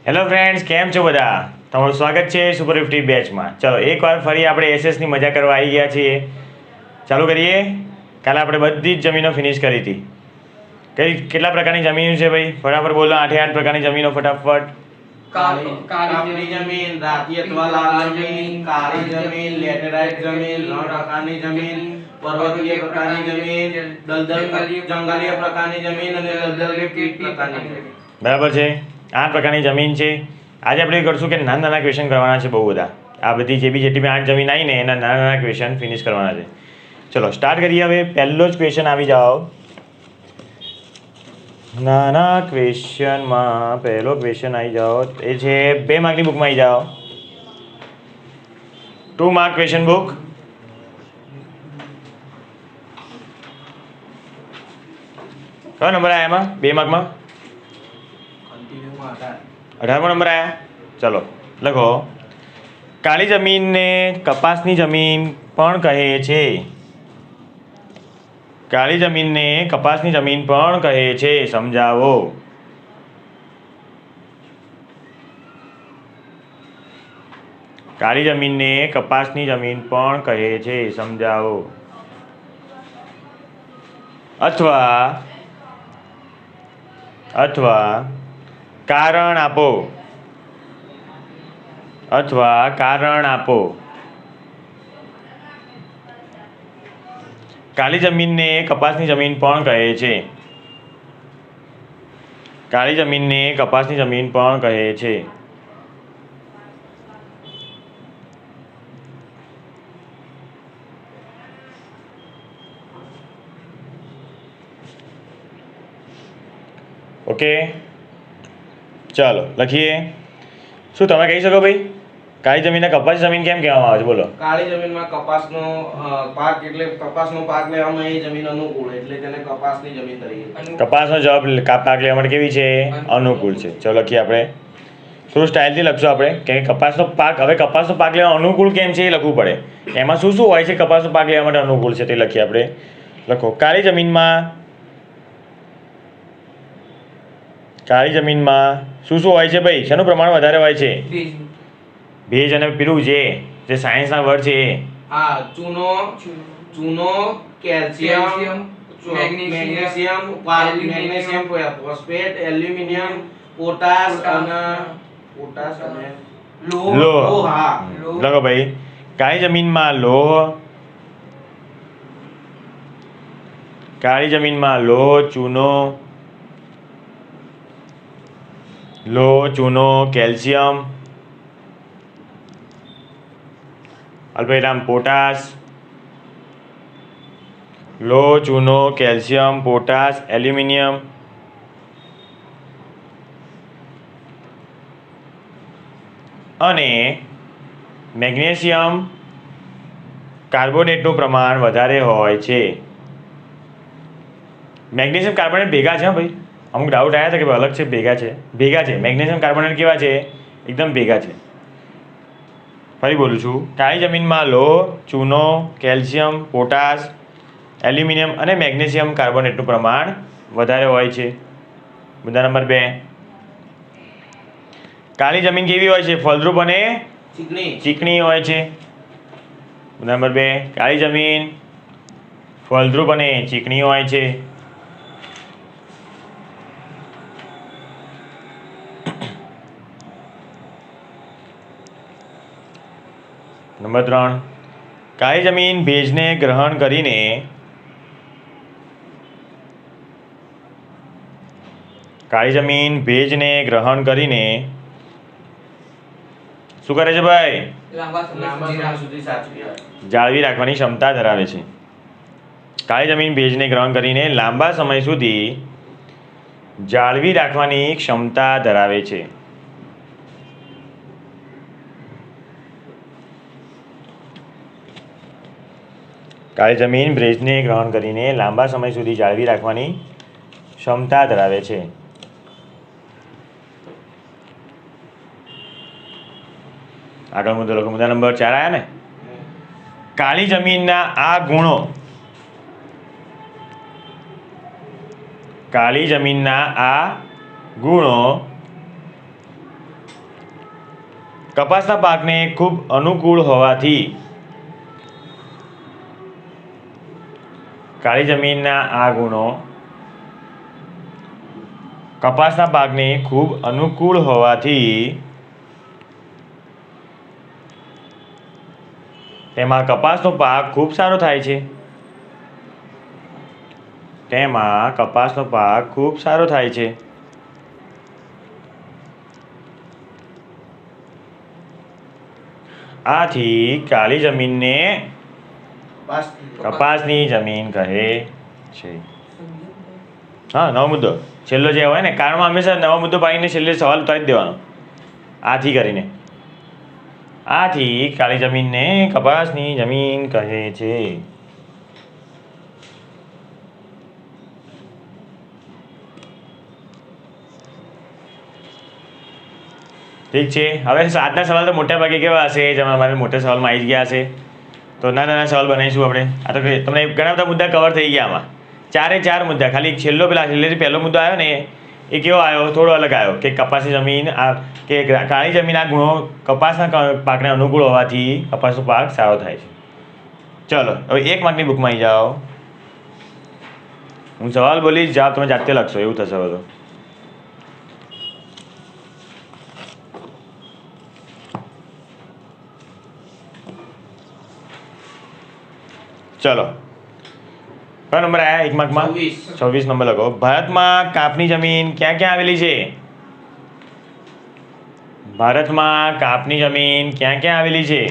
Hello friends, કેમ છો બધા? તમારું સ્વાગત છે સુપર 50 બેચમાં. ચલો એકવાર ફરી આપણે એસએસની મજા કરવા આવી ગયા છીએ. ચાલુ કરીએ. કાલે આપણે બધી જ જમીનો ફિનિશ કરી હતી. કેટલા પ્રકારની જમીન છે ભાઈ? ફટાફટ બોલો. 8 પ્રકારની જમીનો ફટાફટ. કાળી જમીન, રાતી અથવા લાલ જમીન, કાળી જમીન, લેટેરાઇટ જમીન, રણ પ્રકારની જમીન, પર્વતીય પ્રકારની જમીન, જંગલીય પ્રકારની જમીન અને દલદલીય કીટ પ્રકારની જમીન. બરાબર છે. 8 પ્રકારની જમીન છે. આજે આપણે કરશું કે નાના નાના ક્વેશ્ચન કરવાના છે બહુ બધા. આ બધી જેટલી બી 8 જમીન આવી ને એના નાના નાના ક્વેશ્ચન ફિનિશ કરવાના છે. ચલો સ્ટાર્ટ કરીએ. હવે પહેલો જ ક્વેશ્ચન આવી જાઓ. નાના ક્વેશ્ચનમાં પહેલો ક્વેશ્ચન આવી જાઓ. એ છે 2 માર્કની બુકમાં આવી જાઓ. 2 માર્ક ક્વેશ્ચન બુક. કયો નંબર આવ્યા એમાં 2 માર્કમાં? 18મો નંબર આવ્યા. ચલો લખો. કાળી જમીનને કપાસની જમીન પણ કહે છે. કાળી જમીનને કપાસની જમીન પણ કહે છે. સમજાવો. કાળી જમીનને કપાસની જમીન પણ કહે છે. સમજાવો. અથવા કારણ આપો. કાળી જમીનને કપાસની જમીન પણ કહે છે. કાળી જમીનને કપાસની જમીન પણ કહે છે. ઓકે, ચાલો લખીએ. શું તમે કહી શકો ભાઈ? કાળી જમીનને કપાસની જમીન કેમ કહેવામાં આવે છે? બોલો. કાળી જમીનમાં કપાસનો પાક એટલે કપાસનો પાક લેવામાં એ જમીન અનુકૂળ એટલે તેને કપાસની જમીન તરીકે. કપાસનો જવાબ પાક લેવા માટે કેવી છે? અનુકૂળ છે. ચલો લખીએ આપણે. થોડું સ્ટાઇલથી લખશું આપણે કે કપાસનો પાક. હવે કપાસનો પાક લેવા અનુકૂળ કેમ છે એ લખવું પડે. એમાં શું શું હોય છે કપાસનો પાક લેવા માટે અનુકૂળ છે તે લખીએ આપણે. લખો. કાળી જમીનમાં શું શું હોય છે ભાઈ? શેનું પ્રમાણ વધારે હોય છે? ભેજ અને પેલું જે સાયન્સના વર્ડ છે એ. હા, ચૂનો, calcium, magnesium, phosphate, aluminium, potash અને લોહ. લખો ભાઈ. કાળી જમીનમાં લોહ, ચૂનો, કેલ્શિયમ, અલ્પવિરામ પોટાશ. લોહ, ચૂનો, કેલ્શિયમ, પોટાશ, એલ્યુમિનિયમ અને મેગ્નેશિયમ કાર્બોનેટનું પ્રમાણ વધારે હોય છે. મેગ્નેશિયમ કાર્બોનેટ ભેગા છે ભાઈ. અમુક ડાઉટ આવ્યા હતા કે અલગ છે ભેગા છે. મેગ્નેશિયમ કાર્બોનેટ કેવા છે? એકદમ ભેગા છે. ફરી બોલું છું. કાળી જમીનમાં લોહ, ચૂનો, કેલ્શિયમ, પોટાશ, એલ્યુમિનિયમ અને મેગ્નેશિયમ કાર્બોનેટનું પ્રમાણ વધારે હોય છે. મુદ્દા નંબર 2. કાળી જમીન કેવી હોય છે? ફળદ્રુપ અને ચીકણી હોય છે. મુદ્દા નંબર 2. કાળી જમીન ફળદ્રુપ અને ચીકણી હોય છે. નંબર 3. કાળી જમીન ભેજને ગ્રહણ કરીને શું કરે છે ભાઈ? જાળવી રાખવાની ક્ષમતા ધરાવે છે. કાળી જમીન ભેજને ગ્રહણ કરીને લાંબા સમય સુધી જાળવી રાખવાની ક્ષમતા ધરાવે છે. કાળી જમીન ભેજને ગ્રહણ કરીને લાંબા સમય સુધી જાળવી રાખવાની ક્ષમતા ધરાવે છે. આગળ મુદ્દો લખો. મુદ્દા નંબર 4 આવ્યા ને? કાળી જમીનના આ ગુણો કાળી જમીનના આ ગુણો કપાસના પાકને ખૂબ અનુકૂળ હોવાથી કાળી જમીનના આ ગુણો કપાસના પાકને ખૂબ અનુકૂળ હોવાથી તેમાં કપાસનો પાક ખૂબ સારો થાય છે. તેમાં કપાસનો પાક ખૂબ સારો થાય છે. આથી કાળી જમીનને કપાસની જમીન કહે છે. હા, નવો મુદ્દો છેલ્લો જે હોય ને કારણમાં હંમેશા નવો મુદ્દો પાડીને છેલ્લે સવાલ ઉતારી જ દેવાનો. આથી કરીને આથી કાળી જમીનને કપાસની જમીન કહે છે. ઠીક છે. હવે આજના સવાલ તો મોટા ભાગે કેવા હશે? જેમાં અમારે મોટા સવાલમાં આવી જ ગયા હશે. તો નાના સવાલ બનાવીશું આપણે. આ તો તમને ઘણા બધા મુદ્દા કવર થઈ ગયા આમાં. 4 મુદ્દા. ખાલી છેલ્લો પહેલો મુદ્દો આવ્યો ને એ કેવો આવ્યો? થોડો અલગ આવ્યો કે કપાસની જમીન કે કાળી જમીન આ ગુણો કપાસના પાકને અનુકૂળ હોવાથી કપાસનો પાક સારો થાય છે. ચલો હવે 1 માર્કની બુકમાં આવી જાઓ. હું સવાલ બોલીશ, જવાબ તમે જાતે લખશો, એવું થશે બધું. ચલો કયો નંબર આવ્યા 1 માર્કમાં? 26 નંબર લખો. ભારતમાં કાપની જમીન ક્યાં ક્યાં આવેલી છે? ભારતમાં કાપની જમીન ક્યાં ક્યાં આવેલી છે?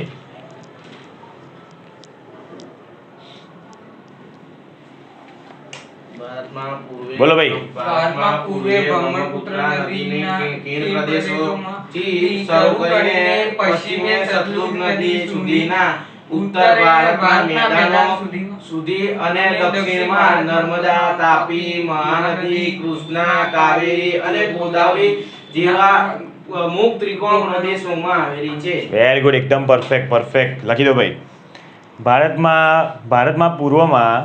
બોલો ભાઈ. ભારતમાં પૂર્વે બ્રહ્મપુત્ર નદીના ખીણ પ્રદેશોથી શરૂ કરીને પશ્ચિમે સતલુજ નદી સુધીના ઉત્તર ભારતના મેદાનો સુધી અને દક્ષિણમાં નર્મદા, તાપી, મહાનદી, કૃષ્ણા, કાવેરી અને ગોદાવરી જેવા મુખ ત્રિકોણ પ્રદેશોમાં આવેલી છે. વેરી ગુડ, એકદમ પરફેક્ટ લખી દો ભાઈ. ભારતમાં પૂર્વમાં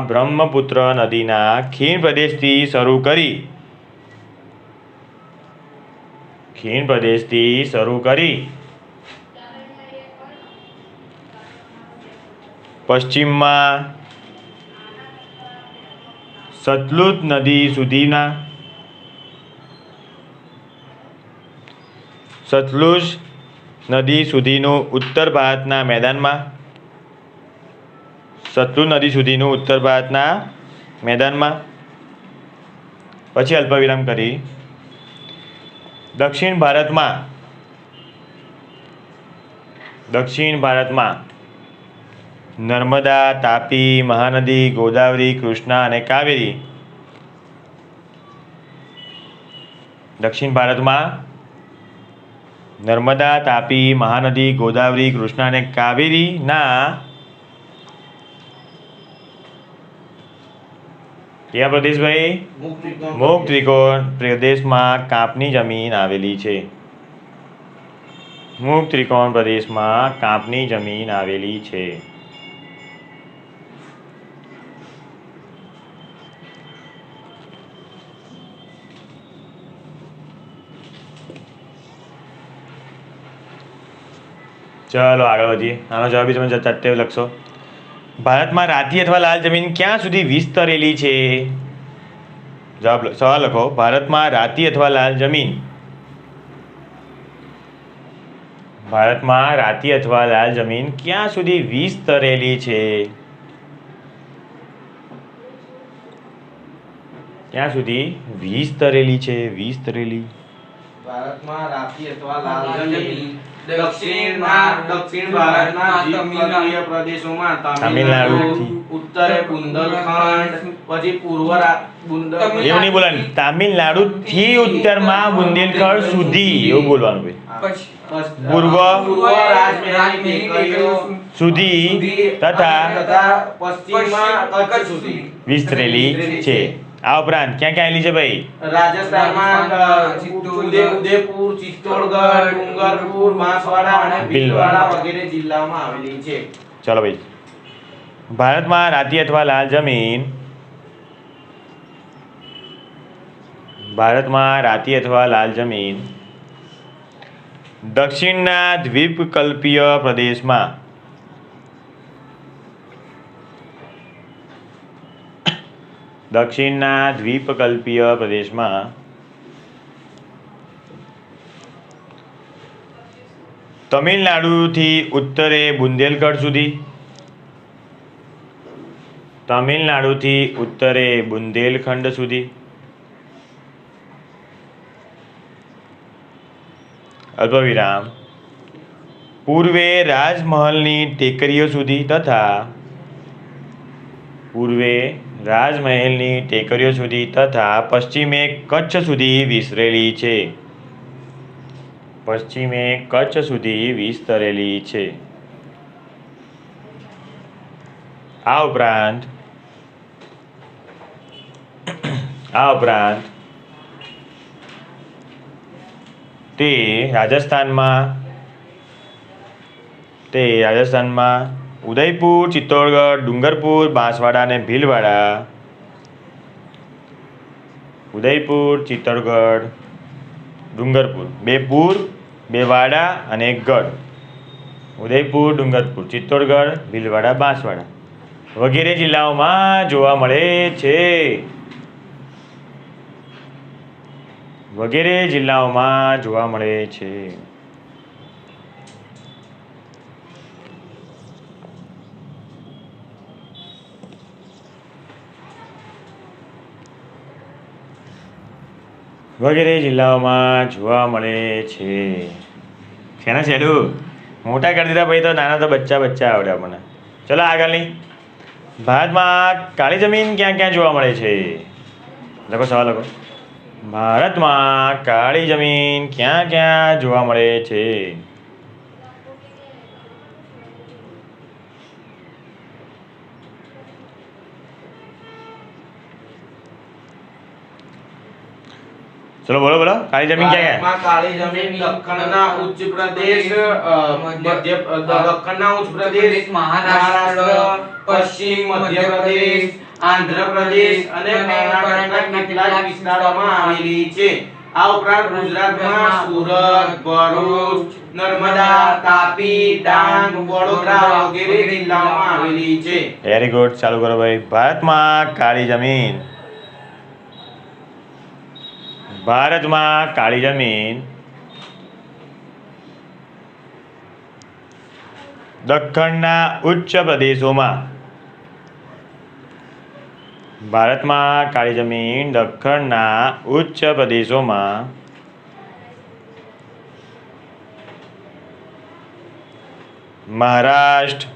બ્રહ્મપુત્ર નદીના ખીણ પ્રદેશથી શરૂ કરી પશ્ચિમમાં સતલુજ નદી સુધીનું ઉત્તર ભારતના મેદાનમાં પછી અલ્પવિરામ કરી દક્ષિણ ભારતમાં નર્મદા, તાપી, મહાનદી, ગોદાવરી, કૃષ્ણા અને કાવેરી. દક્ષિણ ભારતમાં નર્મદા, તાપી, મહાનદી, ગોદાવરી, કૃષ્ણા અને કાવેરીના કયા પ્રદેશ ભાઈ? મુખ ત્રિકોણ પ્રદેશમાં કાપની જમીન આવેલી છે. મુખ ત્રિકોણ પ્રદેશમાં કાપની જમીન આવેલી છે. ચલો આગળ વધીએ. આનો જવાબ તમે જાતે લખશો. ભારતમાં રાતી અથવા લાલ જમીન ક્યાં સુધી વિસ્તરેલી છે? સવાલ લખો. ભારતમાં રાતી અથવા લાલ જમીન ક્યાં સુધી વિસ્તરેલી છે? ક્યાં સુધી વિસ્તરેલી? ભારતમાં રાતી અથવા લાલ જમીન દક્ષિણ ભારતના તમિલનાડુ પ્રદેશોમાં તમિલનાડુ, ઉત્તરે બુંદેલખંડ, પછી પૂર્વ એવું નહીં બોલવાનું. તામિલનાડુથી ઉત્તરમાં બુંદેલખંડ સુધી એવું બોલવાનું ભાઈ. પૂર્વ સુધી તથા પશ્ચિમમાં સુધી વિસ્તરેલી છે. આ ઉપરાંત ક્યાં ક્યાં આવેલી છે ભાઈ? રાજસ્થાનમાં ઉદયપુર, ચિત્તોડગઢ, ડુંગરપુર, બાંસવાડા અને ભીલવાડા વગેરે જિલ્લામાં આવેલી છે. ચલો ભાઈ ભારતમાં રાતી અથવા લાલ જમીન, ભારતમાં રાતી અથવા લાલ જમીન દક્ષિણના દ્વીપકલ્પીય પ્રદેશમાં, દક્ષિણના દ્વીપકલ્પીય પ્રદેશમાં તમિલનાડુથી ઉત્તરે બુંદેલખંડ સુધી, તમિલનાડુથી ઉત્તરે બુંદેલખંડ સુધી, અલ્પવિરામ પૂર્વે રાજમહલની ટેકરીઓ સુધી તથા, પૂર્વે રાજમહેલની ટેકરીઓ સુધી તથા પશ્ચિમે કચ્છ સુધી વિસ્તરેલી છે, પશ્ચિમે કચ્છ સુધી વિસ્તરેલી છે. આ ઉપરાંત તે રાજસ્થાનમાં ઉદયપુર, ચિત્તોડગઢ, ડુંગરપુર, બાંસવાડા અને ભીલવાડા, ઉદયપુર, ચિત્તોડગઢ, ડુંગરપુર, બે પુર, બે વાડા અને એક ગઢ, ઉદયપુર, ડુંગરપુર, ચિત્તોડગઢ, ભીલવાડા, બાંસવાડા વગેરે જિલ્લાઓમાં જોવા મળે છે, વગેરે જિલ્લાઓમાં જોવા મળે છે. વગેરે જિલ્લાઓમાં જોવા મળે છે. શેના છેડું મોટા કરી દીધા ભાઈ, તો નાના તો બચ્ચા આવડે મને. ચલો આગળની. ભારતમાં કાળી જમીન ક્યાં ક્યાં જોવા મળે છે? લખો, સવાલ લખો. ભારતમાં કાળી જમીન ક્યાં ક્યાં જોવા મળે છે? ચલો બોલો બોલો, કાળી જમીન ક્યાં ક્યાં? કાળી જમીન દક્ષિણના ઉચ્ચ પ્રદેશ, દક્ષિણના ઉચ્ચ પ્રદેશ, મહારાષ્ટ્ર, પશ્ચિમ મધ્ય પ્રદેશ, આંધ્ર પ્રદેશ અને કર્ણાટકના કેટલાક વિસ્તારોમાં આવેલી છે. આ ઉપરાંત ગુજરાતમાં સુરત, ભરૂચ, નર્મદા, તાપી, ડાંગ, વડોદરા વગેરે જિલ્લાઓમાં આવેલી છે. વેરી ગુડ, ચાલુ કરો ભાઈ. ભારતમાં કાળી જમીન, ભારતમાં કાળી જમીન દક્ષિણના ઉચ્ચ પ્રદેશોમાં, ભારતમાં કાળી જમીન દક્ષિણના ઉચ્ચ પ્રદેશોમાં મહારાષ્ટ્ર,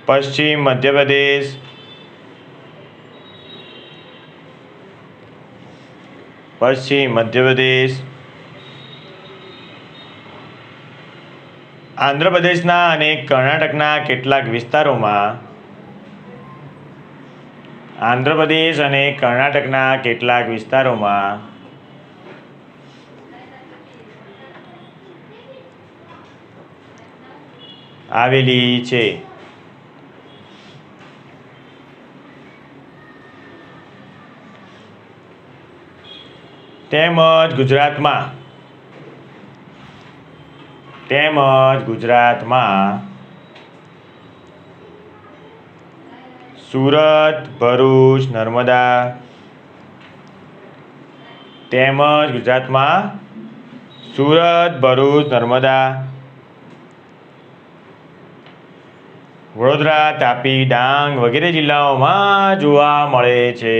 પશ્ચિમ મધ્યપ્રદેશ, પશ્ચિમ મધ્યપ્રદેશ, આંધ્રપ્રદેશના અને કર્ણાટકના કેટલાક વિસ્તારોમાં, આંધ્રપ્રદેશ અને કર્ણાટકના કેટલાક વિસ્તારોમાં આવેલી છે. તેમજ ગુજરાતમાં સુરત, ભરૂચ, નર્મદા, તેમજ ગુજરાતમાં સુરત, ભરૂચ, નર્મદા, વડોદરા, તાપી, ડાંગ વગેરે જિલ્લાઓમાં જોવા મળે છે,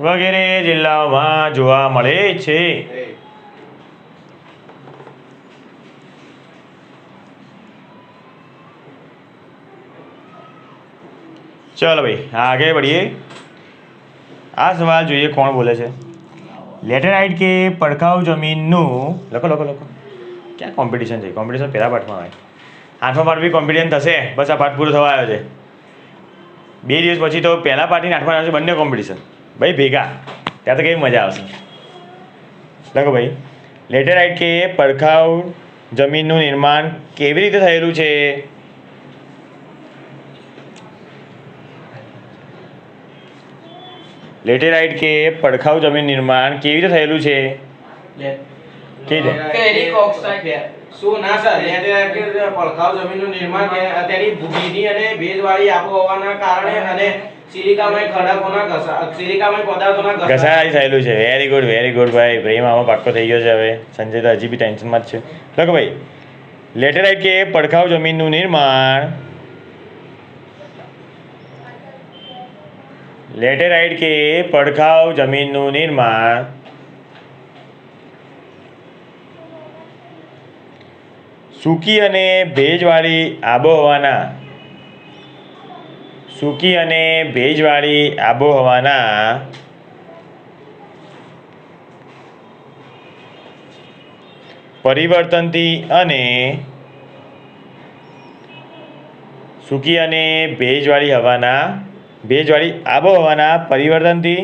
વગેરે જિલ્લાઓમાં જોવા મળે છે. ચલો ભાઈ આગળ बढ़िए. આ સવાલ જોઈએ કોણ બોલે છે. લેટેરાઇટ કે પડખાઉ જમીનનું, લખો લખો લખો. ક્યાં કોમ્પિટિશન છે? કોમ્પિટિશન પહેલા પાઠમાં આવે, 8મા પાઠ બી કોમ્પિટિશન થશે. બસ આ પાઠ પૂરો થવા આવ્યો છે. 2 દિવસ પછી તો પહેલા પાઠની 8મા આવશે, બંને કોમ્પિટિશન ભાઈ ભેગા. ત્યાં તો કેવી મજા આવશે. લખો ભાઈ, લેટેરાઇટ કે પડખાઉ જમીનનું નિર્માણ કેવી રીતે થયેલું છે? લેટેરાઇટ કે પડખાઉ જમીન નિર્માણ કેવી રીતે થયેલું છે? કેવી રીતે? ફેરિક ઓક્સાઇડ શું ના સર, લેટેરાઇટ કે પડખાઉ જમીનનું નિર્માણ તેની ભૂમિની અને ભેજવાળી આબોહવાના કારણે અને સિલિકામય પદાર્થોના ઘસારાથી થયેલું છે. વેરી ગુડ ભાઈ. પ્રેમ આમાં પાક્કો થઈ ગયો છે હવે. સંજય તો હજી બી ટેન્શનમાં જ છે. લખો ભાઈ, લેટેરાઇટ કે પડખાઉ જમીનનું નિર્માણ, લેટેરાઇટ કે પડખાઉ જમીનનું નિર્માણ સૂકી અને ભેજવાળી આબોહવાના પરિવર્તનથી અને ભેજવાળી આબોહવાના પરિવર્તનથી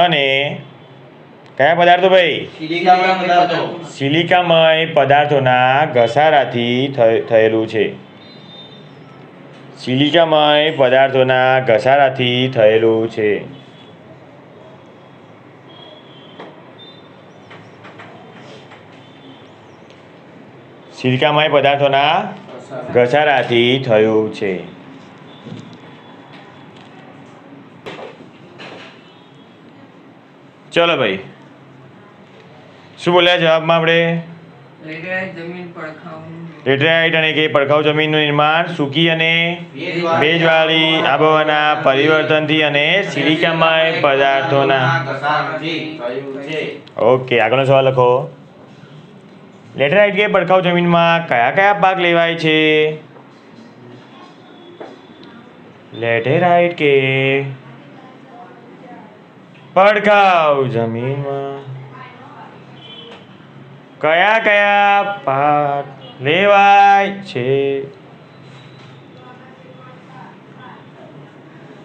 અને કયા પદાર્થો ભાઈ? સિલિકામય પદાર્થોના ઘસારાથી થયેલું છે. સિલિકામય પદાર્થોના ઘસારાથી થયેલું છે. સિલિકામય પદાર્થોના ઘસારાથી થયું છે. ચલો ભાઈ, શું બોલ્યા જવાબમાં આપણે? લેટેરાઇટ અને કે પડખાઉ જમીનનું નિર્માણ સૂકી અને ભેજવાળી આબોહવાના પરિવર્તનથી અને સિલિકામય પદાર્થોના. ઓકે, આગળનો સવાલ લખો. લેટેરાઇટ કે પડખાઉ જમીનમાં કયા કયા પાક લેવાય છે? લેટેરાઇટ કે પડખાઉ જમીનમાં કયા કયા પાક લેવાય છે?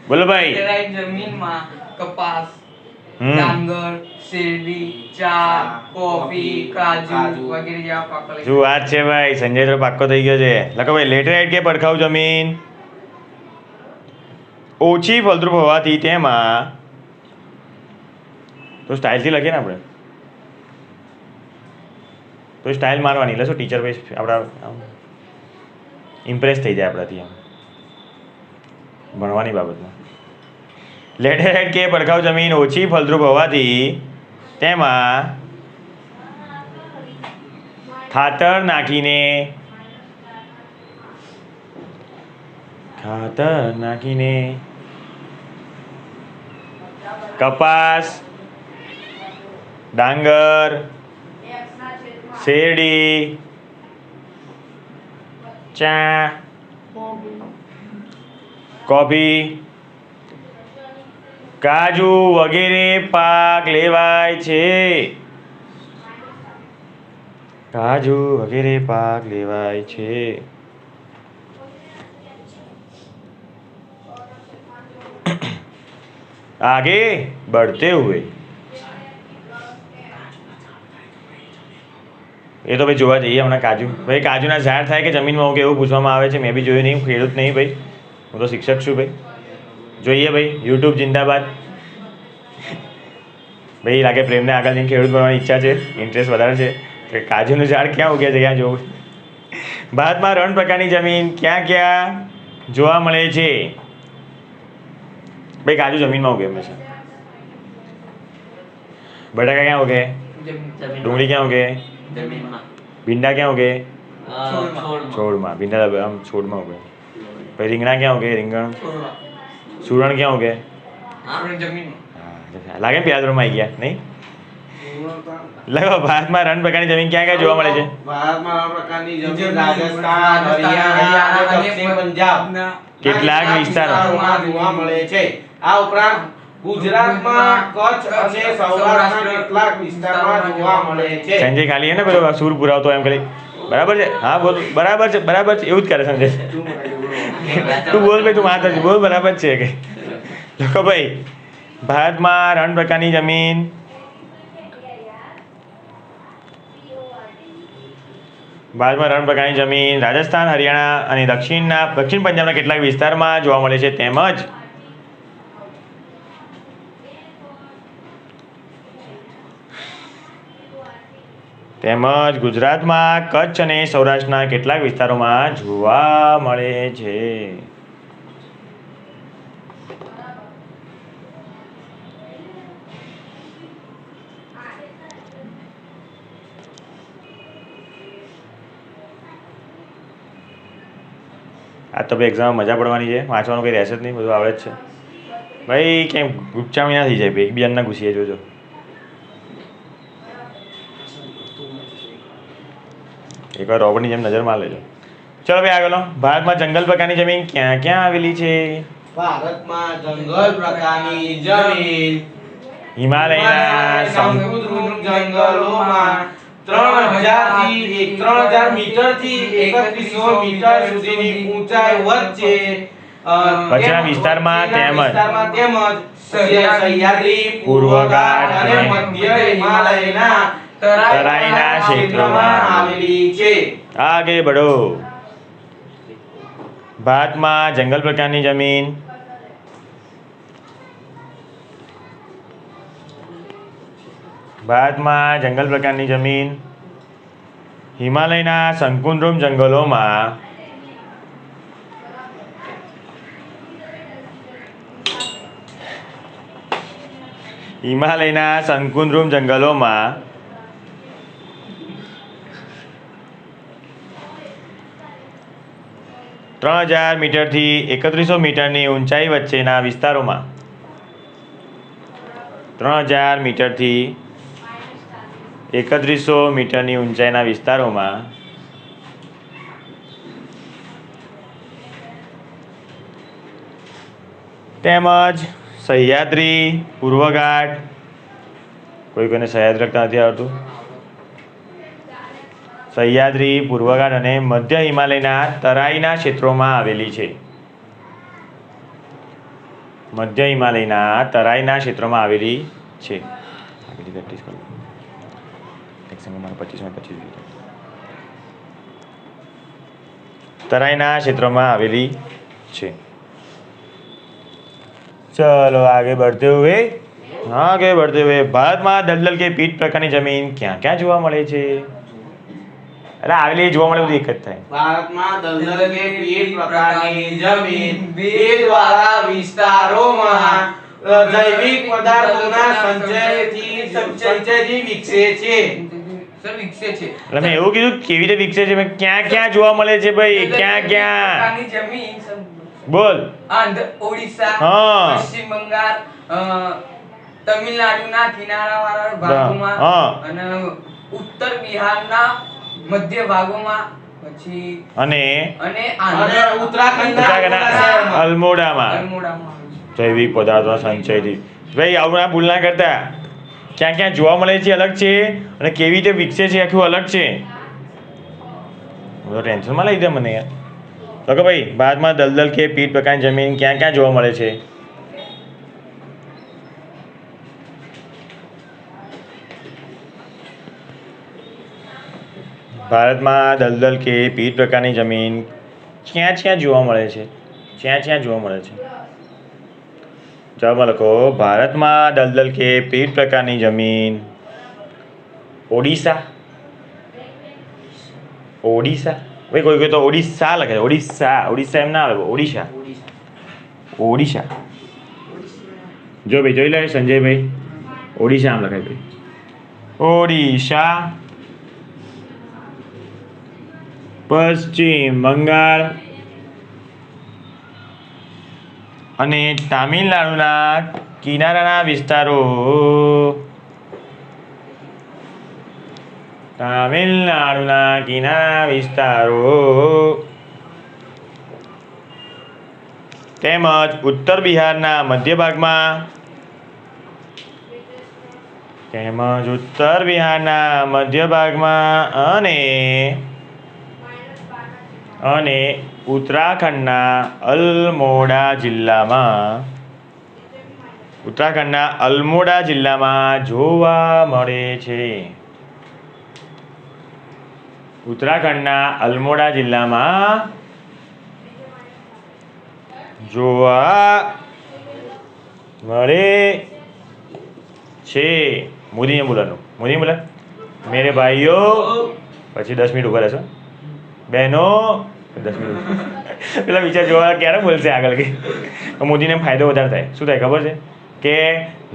બોલો ભાઈ. લેટેરાઇટ જમીનમાં કપાસ, ડાંગર, શેરડી, ચા, કોફી, કાજુ વગેરે જેવા પાકો લેવાય. શું વાત છે ભાઈ, સંજય તો પાક્કો થઈ ગયો છે. લખો ભાઈ, લેટેરાઇટ કે પડખાઉ જમીન ઓછી ફળદ્રુપ હોવાથી તેમાં, તો સ્ટાઇલથી લખીએ ને આપણે, તો સ્ટાઇલ મારવાની એટલે શું ટીચર ભાઈ આપણા ઇમ્પ્રેસ થઈ જાય આપણાથી આમ ભણવાની બાબતમાં. લેટેરાઇટ કે પડખાઉ જમીન ઓછી ફળદ્રુપ હોવાથી તેમાં ખાતર નાખીને કપાસ, ડાંગર, શેરડી, ચા, કોફી, કાજુ વગેરે પાક લેવાય છે. आगे बढ़ते हुए, એ તો ભાઈ જોવા જઈએ હમણાં. કાજુના ઝાડ થાય કે જમીનમાં ઉગે એવું પૂછવામાં આવે છે. મેં બી જોયું નહીં, ખેડૂત નહીં ભાઈ, હું તો શિક્ષક છું ભાઈ. જોઈએ ભાઈ, યુટ્યુબ જિંદાબાદ. ભાઈ લાગે પ્રેમને આગળ જઈને ખેડૂત બનવાની ઈચ્છા છે, ઇન્ટરેસ્ટ વધારે છે. કે કાજુનું ઝાડ ક્યાં ઉગે છે, ક્યાં જોવું? ભારતમાં 3 પ્રકારની જમીન ક્યાં ક્યાં જોવા મળે છે? ભાઈ કાજુ જમીનમાં ઉગે હંમેશા. બટાકા ક્યાં ઉગે? ડુંગળી ક્યાં ઉગે? ભીંડા ક્યાં ઉગે? છોડમાં. ભીંડા આમ છોડમાં ઉગે. પછી રીંગણા ક્યાં ઉગે? રીંગણ. સુરણ ક્યાં ઉગે? લાગે ને પેલા ધોરણમાં આવી ગયા નહીં? લગો, ભારતમાં 3 પ્રકારની જમીન ક્યાં ક્યાં જોવા મળે છે? ભારતમાં 3 પ્રકારની જમીન રાજસ્થાન, હરિયાણા અને દક્ષિણ પંજાબના કેટલાક વિસ્તારોમાં જોવા મળે છે. આ ઉપરાંત ગુજરાતમાં કચ્છ અને સૌરાષ્ટ્રના કેટલાક વિસ્તારમાં જોવા મળે છે. સંજય ખાલી હે ને પેલો સૂર પુરાવતો એમ કરી બરાબર છે. હા બોલ, બરાબર છે એવું જ કરે સંજય. તું બોલ ભાઈ, તું માત્ર બોલ, બરાબર છે કે. લોકો ભાઈ, ભારતમાં 3 પ્રકારની જમીન ભારતમાં 3 પ્રકારની જમીન રાજસ્થાન, હરિયાણા અને દક્ષિણ પંજાબના કેટલાક વિસ્તારમાં જોવા મળે છે. તેમજ ગુજરાતમાં કચ્છ અને સૌરાષ્ટ્રના કેટલાક વિસ્તારોમાં જોવા મળે છે. આ તો ભાઈ એક્ઝામમાં મજા પડવાની છે, વાંચવાનું કંઈ રહેશે જ નહીં, બધું આવડે જ છે ભાઈ. કેમ ગુપચામી ના થઈ જાય ભાઈ, એકબીજાને ના ઘૂસીએ જોજો. એકવાર રોબોટની જેમ નજર માર લેજો. ચલો ભાઈ આગળ. ભારતમાં જંગલ પ્રકારની જમીન ક્યાં ક્યાં આવેલી છે? ભારતમાં જંગલ પ્રકારની જમીન હિમાલયના સમૃદ્ધ જંગલોમાં 3000 મીટરથી 3100 મીટર સુધીની ઊંચાઈ વચ્ચે પછીના વિસ્તારમાં તેમજ સહ્યાદ્રી, પૂર્વઘાટ અને મધ્ય હિમાલયના તરાઈના ક્ષેત્રોમાં આવેલી છે. આગે બઢો. ભારતમાં જંગલ પ્રકારની જમીન હિમાલયના સંકુદ્રુમ જંગલોમાં હિમાલયના સંકુદ્રુમ જંગલોમાં 3000 મીટરથી 3100 મીટરની ઊંચાઈ વચ્ચેના વિસ્તારોમાં 3000 મીટરથી 3100 મીટરની ઊંચાઈના વિસ્તારોમાં તેમજ સહ્યાદ્રી, પૂર્વઘાટ, કોઈને સહ્યાદ્રી લખતા નથી આવડતું, સહ્યાદ્રી, પૂર્વઘાટ અને મધ્ય હિમાલયના તરાઈના ક્ષેત્રોમાં આવેલી છે. મધ્ય હિમાલયના તરાઈના ક્ષેત્રોમાં આવેલી છે. પ્રેક્ટિસ કરો. મારે 25 તરાઈના ક્ષેત્રોમાં આવેલી છે. चलो आगे बढ़ते हुए ભારતમાં દલદલ કે પીઠ પ્રકારની જમીન ક્યાં ક્યાં જોવા મળે છે? અરે આવેલી જોવા મળે બધું એક જ થાય. ભારતમાં દલદલ કે પીઠ પ્રકારની જમીન ભેજવાળા વિસ્તારોમાં જૈવિક પદાર્થોના સંચયથી વિકસે છે. સર વિકસે છે. એટલે મેં એવું કીધું કેવી રીતે વિકસે છે, ક્યાં ક્યાં જોવા મળે છે ભાઈ? ક્યાં ક્યાં જમીન બોલ. આંધ્ર, ઓડિશા, હા. પશ્ચિમ બંગાળ, તમિલનાડુના કિનારાવાળા ભાગોમાં હા. અને ઉત્તર બિહારના મધ્ય ભાગોમાં પછી અને ઉત્તરાખંડના અલ્મોડામાં જૈવિક પદાર્થોના સંચયથી. ભાઈ આવું ના ભૂલ ના કરતા. ક્યાં ક્યાં જોવા મળે છે અલગ છે, અને કેવી રીતે વિકસે છે આખું અલગ છે. ટેન્શનમાં લઈ દે મને યાર. તો કે ભાઈ ભારતમાં દલદલ કે પીઠ પ્રકારની જમીન ક્યાં ક્યાં જોવા મળે છે? ભારતમાં દલદલ કે પીઠ પ્રકારની જમીન ક્યાં ક્યાં જોવા મળે છે? જવાબમાં લખો. ભારતમાં દલદલ કે પીઠ પ્રકારની જમીન ઓડિશા ભાઈ કોઈ તો ઓડિશા લખે છે. ઓડિશા એમ ના આવે, ઓડિશા. જો ભાઈ જોઈ લે સંજયભાઈ, ઓડિશા આમ લખાય ભાઈ. ઓડિશા, પશ્ચિમ બંગાળ અને તામિલનાડુના કિનારાના વિસ્તારો તેમજ ઉત્તર બિહારના મધ્ય ભાગમાં અને ઉત્તરાખંડના અલ્મોડા જિલ્લામાં જોવા મળે છે. ઉત્તરાખંડના અલ્મોડા જિલ્લામાં જોવા મળે છે. મોદીને બોલાનું. મોદીને બોલા. મેરે ભાઈઓ, પછી 10 મિનિટ ઉભા રહેશો. બહેનો, 10 મિનિટ. પેલા વિચાર જોવા ક્યારે બોલશે આગળ કે મોદીને ફાયદો વધારે થાય. શું થાય ખબર છે કે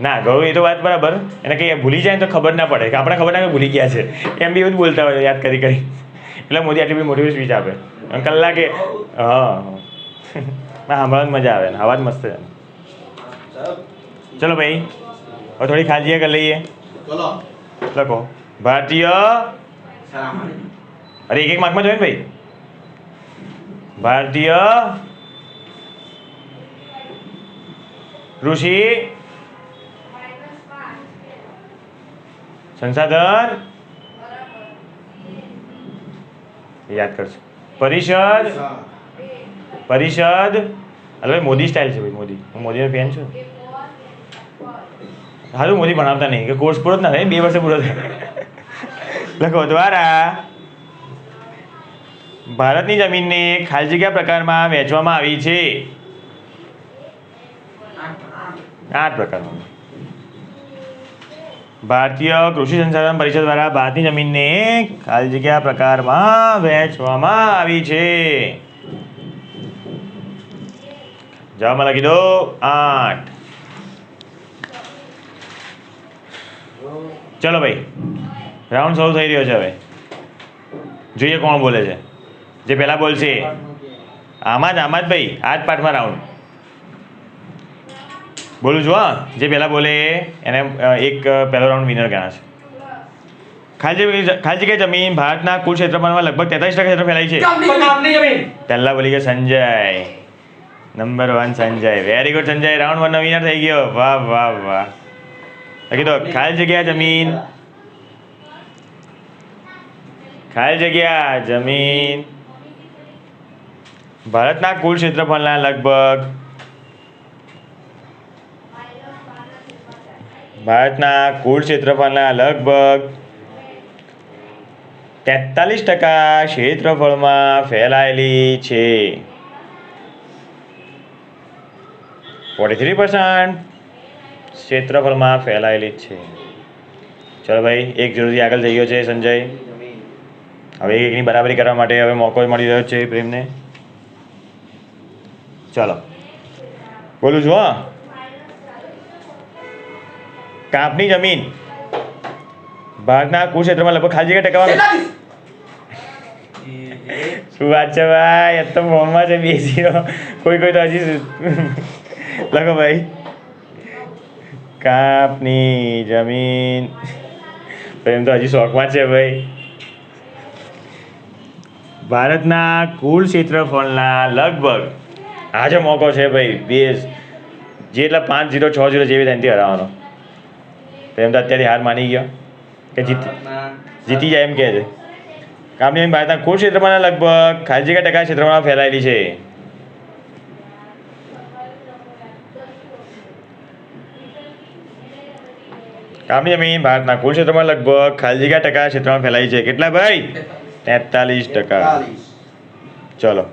ના ગયો એ તો વાત બરાબર, એને કંઈ ભૂલી જાય ને તો ખબર ના પડે કે આપણે ખબર ના કે ભૂલી ગયા છે, એમ બી એવું જ બોલતા હોય યાદ કરી કરી. એટલે મોદી આટલી બધી મોટી સ્પીચ આપે કલાકે. હા સાંભળવાની મજા આવે ને, અવાજ મસ્ત છે. ચલો ભાઈ હવે થોડી ખાજીએ કરી લઈએ. ચલો લખો ભારતીય. સલામ અરે એક માર્કમાં જોઈએ ને ભાઈ. ભારતીય કૃષિ સંસાધન યાદ કરશો. પરિષદ. અરે મોદી સ્ટાઇલ છે ભાઈ. મોદી, હું મોદીનો ફેન છું. હારું મોદી ભણાવતા નહીં કે કોર્સ પૂરો જ ના થાય, 2 વર્ષે પૂરો થાય. લખો દ્વારા ભારતની જમીનને ખાલી જગ્યા પ્રકારમાં વહેંચવામાં આવી છે. 8 પ્રકારમાં. ભારતીય કૃષિ સંસાધન પરિષદ દ્વારા ભારતની જમીનને ખાલી જગ્યા પ્રકારમાં વહેંચવામાં આવી છે. જવાબમાં લખી દો 8. ચલો ભાઈ રાઉન્ડ શરૂ થઈ રહ્યો છે. હવે જોઈએ કોણ બોલે છે. જે પહેલા બોલશે આમાં જ ભાઈ આ જ પાઠમાં રાઉન્ડ બોલું છું. હા જે પહેલા બોલે એને એક પહેલો રાઉન્ડ વિનર ગણાશે. ખાલી જગ્યા જમીન ભારતના કુલ ક્ષેત્રફળમાં લગભગ 43% ક્ષેત્ર ફેલાઈ છે. પહેલા બોલી ગયો Sanjay. Number 1 Sanjay. Very good Sanjay. Round 1 નો વિનર થઈ ગયો. વાહ વાહ વાહ. લખી દો ખાલી જગ્યા જમીન ભારતના કુલ ક્ષેત્રફળના લગભગ 43% ક્ષેત્રફળમાં ફેલાયેલી છે. 43% ક્ષેત્રફળમાં ફેલાયેલી છે. ચલો ભાઈ 1-0 થી આગળ થઈ ગયો છે સંજય. હવે એકની બરાબરી કરવા માટે હવે મોકો મળી રહ્યો છે પ્રેમને. ચાલો બોલું છું. હા કાપની જમીન ભારતના કુલ ક્ષેત્રમાં લગભગ ખાલી જગ્યા ટકામાં. શું વાત છે ભાઈ, તો ફોનમાં છે 2-0. કોઈ તો હજી લખો ભાઈ કાપની જમીન. એમ તો હજી શોખમાં છે ભાઈ. ભારતના કુલ ક્ષેત્રફળના લગભગ આજે મોકો છે ભાઈ. જેટલા 5-0 6-0 જેવી ત્યાંથી હરાવવાનો. એમ તો અત્યારે હાર માની ગયો કે જીતી જાય એમ કહે છે. કામની જમીન ભારતના કુલ ક્ષેત્રફળના લગભગ ખાલી જગ્યા ટકા ક્ષેત્રમાં ફેલાયેલી છે. કામની જમીન ભારતના કુલ ક્ષેત્રમાં લગભગ ખાલી જગ્યા ટકા ક્ષેત્રમાં ફેલાઈ છે. કેટલા ભાઈ? 43%. ચલો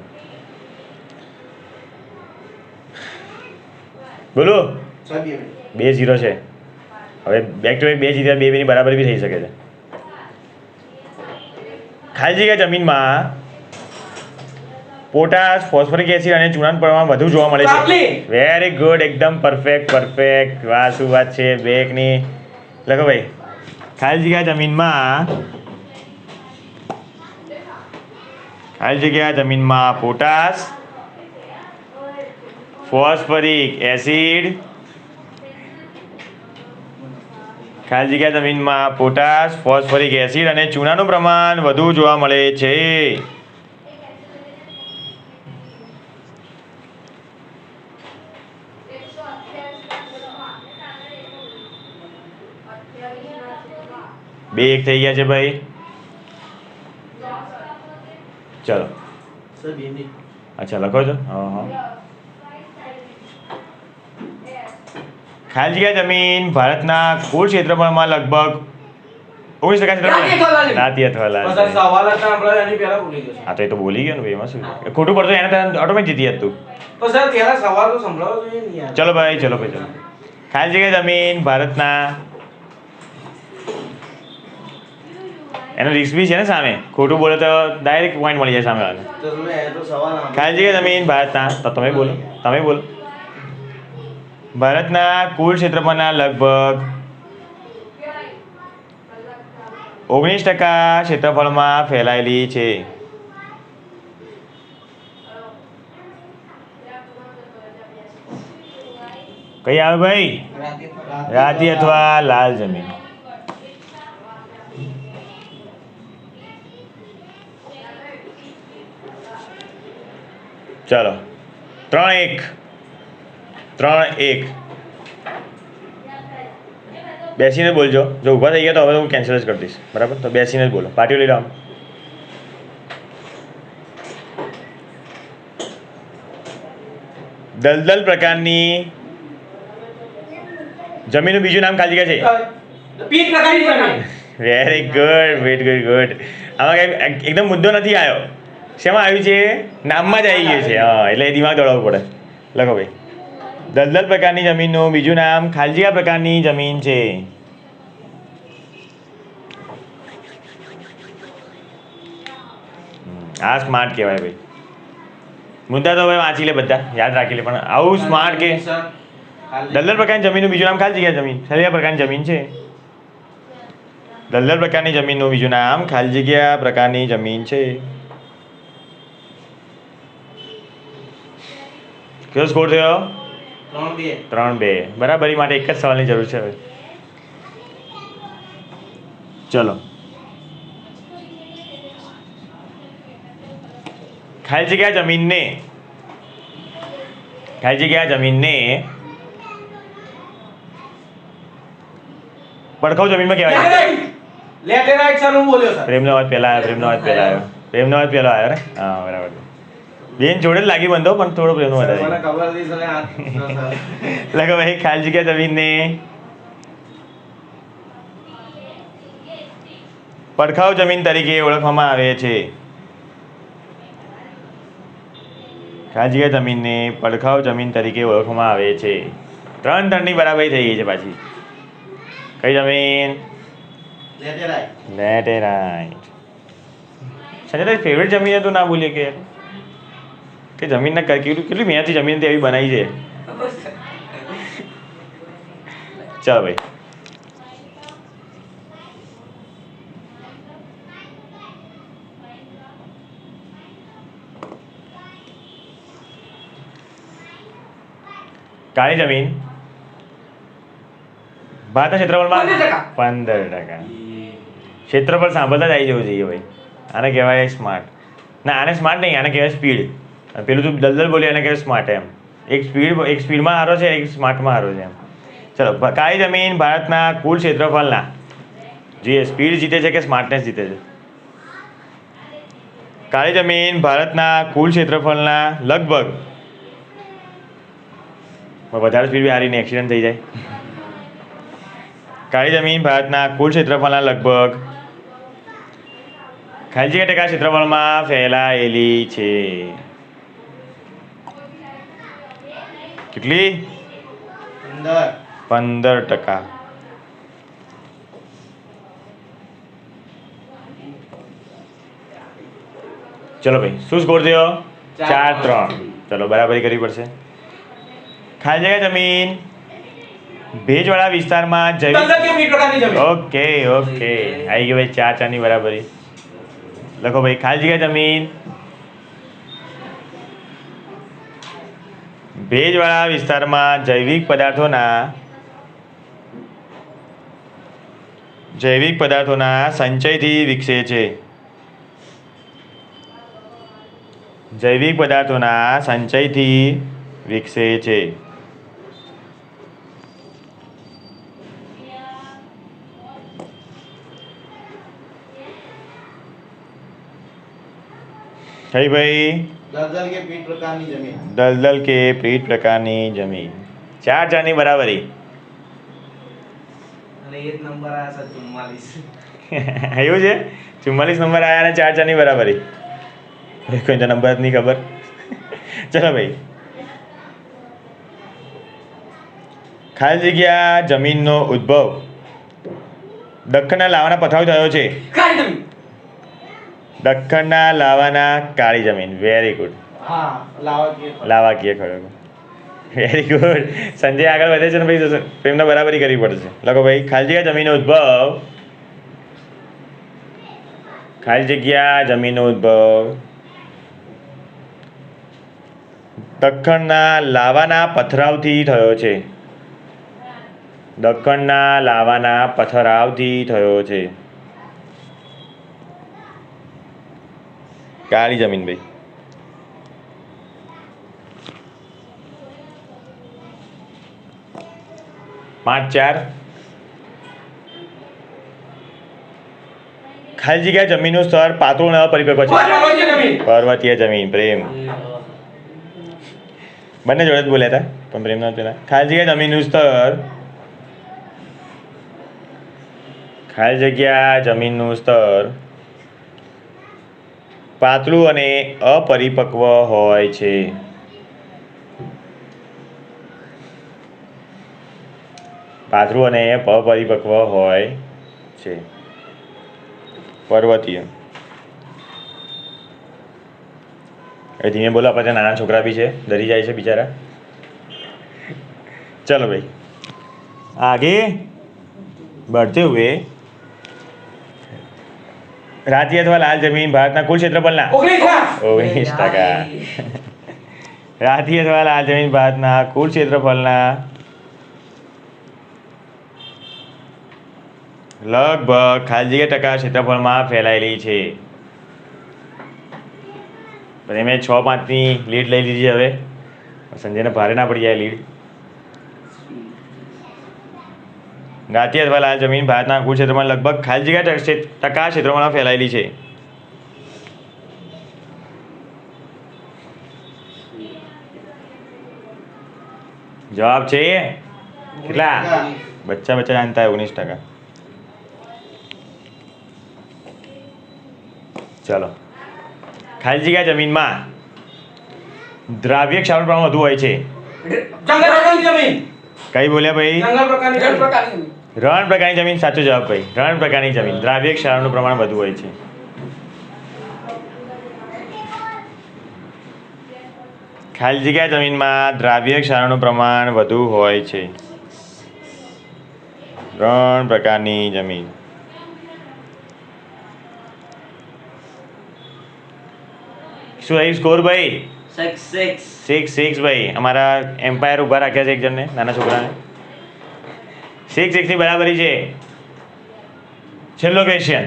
બોલો 2-0 છે. હવે બેક ટુ બેક 2 જીત્યા, 2-2ની બરાબર બી થઈ શકે છે. ખાલી જગ્યા જમીનમાં પોટાશ, ફોસ્ફરિક એસિડ અને ચૂનાનું પ્રમાણ વધુ જોવા મળે છે. Very good. એકદમ પરફેક્ટ. વાહ શું વાત છે. બેકની લખો ભાઈ ખાલી જગ્યા જમીનમાં પોટાશ, ફોસ્ફરિક એસિડ અને ચૂનાનું પ્રમાણ વધુ જોવા મળે છે. બે એક થઈ ગયા છે ભાઈ. ચલો અચ્છા લખો છો. હા ખાલી જગ્યા જમીન ભારતના કુલ ક્ષેત્રફળમાં લગભગ રાતી અથવા લાલ જમીન. રાતી અથવા લાલ પછી જમીન. સવાલ હતા આપણે એની પહેલા ભૂલી ગયો હા તો એ તો બોલી ગયો ને ભાઈ, એમાં શું છે? ખોટું પડતું એને તરત ઓટોમેટિક જીતી તું. તો સર પહેલા સવાલ તો સંભળાવો જોઈએ ને યાર. ચલો ભાઈ, ચલો. ખાલી જગ્યા જમીન ભારતના, એનો રિસ્ક બી છે ને સામે, ખોટું બોલે તો ડાયરેક્ટ પોઈન્ટ મળી જાય સામે વાળાને. તો તમે એ તો સવાલ આમ. ખાલી જગ્યા જમીન ભારતના, તો તમે બોલો. ભારતના કુલ ક્ષેત્રફળના લગભગ 19% ક્ષેત્રફળમાં ફેલાયેલી છે. કઈ આવે ભાઈ? રાતી અથવા લાલ જમીન. ચાલો 3-1. બેસીને બોલજો. જો ઊભા થઈ ગયા તો હવે હું કેન્સલ જ કરી દઈશ, બરાબર? તો બેસીને જ બોલો. પાટીઓ લઈ લો. દલદલ પ્રકારની જમીનનું બીજું નામ ખાલી જગ્યા છે. પીટ પ્રકારની જમીન. Very good. આમાં કઈ એકદમ મુદ્દો નથી આવ્યો. શેમાં આવ્યું છે? નામમાં જ આવી ગયું છે. હા, એટલે દિમાગ દોડાવવું પડે. લખો ભાઈ. દલદલ પ્રકારની જમીનનું બીજું નામ ખાલી જગ્યા પ્રકારની જમીન છે. આ સ્માર્ટ કહેવાય ભાઈ. મુદ્દા તો ભાઈ વાંચી લે, બધા યાદ રાખી લે, પણ આવું સ્માર્ટ કે સર, ખાલી દલદલ પ્રકારની જમીનનું બીજું નામ ખાલી જગ્યા જમીન, ખાલી જગ્યા પ્રકારની જમીન છે. દલદલ પ્રકારની જમીનનું બીજું નામ ખાલી જગ્યા પ્રકારની જમીન છે. કયો સ્કોર થયો? 3-2. 3-2. બરાબરી માટે એક જ સવાલની જરૂર છે હવે. ચલો, ખાલી જગ્યા જમીનને પડખાઉ જમીનમાં કહેવાય. લેટેરાઇટ સર હું બોલ્યો સર. પ્રેમનો અવાજ પહેલા આવ્યો. ને હા, બરાબર. બેન જોડે જ લાગી બંધો, પણ થોડો પ્રેમનો મને વધારે. ખબર હતી સર આ લખો ભાઈ. ખાલી જગ્યા જમીનને પડખાઉ જમીન તરીકે ઓળખવામાં આવે છે. ખાલી જગ્યા જમીનને પડખાઉ જમીન તરીકે ઓળખવામાં આવે છે. 3-3ની બરાબરી થઈ ગઈ છે પાછી. કઈ જમીન? લેટેરાઇટ. લેટેરાઇટ. સંજય તારી ફેવરેટ જમીન તો ના ભૂલીએ કે જમીનના કેટલી મહેનતથી જમીન એવી બનાવી છે. ચાલો ભાઈ. કાળી જમીન ભારતના ક્ષેત્રફળમાં 15%. ક્ષેત્રફળ સાંભળતા જ આવી જવું જોઈએ ભાઈ. આને કહેવાય સ્માર્ટ. ના, આને સ્માર્ટ નહીં, આને કહેવાય સ્પીડ. પેલું તું દલદલ બોલ્યો એને કહેવાય સ્માર્ટ. એમ એક સ્પીડમાં હારો છે, એક સ્માર્ટમાં હારો છે. એમ ચલો, કાળી જમીન ભારતના કુલ ક્ષેત્રફળના, જોઈએ સ્પીડ જીતે છે કે સ્માર્ટનેસ જીતે છે? કાળી જમીન ભારતના કુલ ક્ષેત્રફળના લગભગ, વધારે સ્પીડ બી હારીને એક્સિડન્ટ થઈ જાય. કાળી જમીન ભારતના કુલ ક્ષેત્રફળના લગભગ ખાલી જગ્યા ટકા ક્ષેત્રફળમાં ફેલાયેલી છે. કેટલી? 15%. ચલો ભાઈ, શું સ્કોર થયો? 4-3. ચલો, બરાબરી કરવી પડશે. ખાલી જગ્યા જમીન ભેજવાળા વિસ્તારમાં જૈવિક. દલદલ કે પીટ પ્રકારની જમીન. ઓકે, આવી ગઈ ભાઈ. 4-4ની બરાબરી. લખો ભાઈ. ખાલી જગ્યા જમીન ભેજવાળા વિસ્તારમાં જૈવિક પદાર્થોના સંચયથી વિકસે છે. જૈવિક પદાર્થોના સંચયથી વિકસે છે. કઈ ભાઈ? દલદલ કે પીટ પ્રકારની જમીન. દલદલ કે પીટ પ્રકારની જમીન. 4-4ની બરાબરી. અને એ જ નંબર આવ્યા છે 44. એવું છે 44 નંબર આવ્યા અને 4 4 ની બરાબરી. કોઈ તો નંબર જ નહીં ખબર. ચલો ભાઈ, ખાલી જગ્યા જમીનનો ઉદ્ભવ દખ્ખણના લાવાના પથરાવ થયો છે. કાળી જમીન. દખ્ખણના લાવાના કાળી જમીન. Very good. હા લાવકીય. લાવાકીય ખરો. Very good. સંજય આગળ વધે છે ને ભાઈ, પ્રેમને બરાબરી કરવી પડશે. લખો ભાઈ, ખાલી જગ્યા જમીનનો ઉદ્ભવ. ખાલી જગ્યા જમીનનો ઉદ્ભવ દખ્ખણના લાવાના પથરાવથી થયો છે. દખ્ખણના લાવાના પથરાવથી થયો છે. કાળી જમીન ભાઈ. પાંચ ચાર. ખાલી જગ્યા જમીનનું સ્તર પાતળું અને અપરિપક્વ છે. પર્વતીય જમીન. પર્વતીય જમીન. પ્રેમ. બંને જોડે જ બોલ્યા હતા પણ પ્રેમ નહોતું પેલા. ખાલી જગ્યા જમીનનું સ્તર. ખાલી જગ્યા જમીનનું સ્તર પાતળું અને અપરિપક્વ હોય છે. પાતળું અને અપરિપક્વ હોય છે. પર્વતીય. હવે ધીમે બોલો, આપણે ત્યાં નાના છોકરા બી છે, ડરી જાય છે બિચારા. ચલો ભાઈ, આગે बढ़ते हुए राती अथवा लाल जमीन भारतना कुल क्षेत्रफलના 19%. राती अथवा लाल जमीन भारतना कुल क्षेत्रफलના લગભગ ખાલી જગ્યા ટકા ક્ષેત્રફળમાં ફેલાયેલી છે. પણ મેં 6-5ની લીડ લઈ લીધી. હવે સંજયને ભારે ના પડી જાય લીડ. રાતી અથવા લાલ જમીન ભારતના કુલ ક્ષેત્રમાં લગભગ ખાલી જગ્યા ટકા ક્ષેત્રમાં ફેલાયેલી છે. જવાબ છે કેટલા? બચ્ચા જાણતા है 19%. ચલો, ખાલી જગ્યા જમીનમાં દ્રાવ્ય ક્ષારનું પ્રમાણ વધુ હોય છે. જંગલ પ્રકારની જમીન. કઈ બોલ્યા ભાઈ? જંગલ પ્રકારની જળ જમીન. પ્રકારની જમીન. રણ પ્રકારની જમીન. સાચો જવાબ ભાઈ. રણ પ્રકારની જમીન દ્રાવ્ય ક્ષારનું પ્રમાણ વધુ હોય છે. ખાલી જગ્યા જમીનમાં દ્રાવ્ય ક્ષારનું પ્રમાણ વધુ હોય છે. રણ પ્રકારની જમીન. શું રહ્યું સ્કોર ભાઈ? 6-6 ભાઈ. અમારા એમ્પાયર ઊભા રાખ્યા છે એક જણને, નાના છોકરાને. 6-6 ની બરાબરી છે. છેલ્લો ક્વેશ્ચન.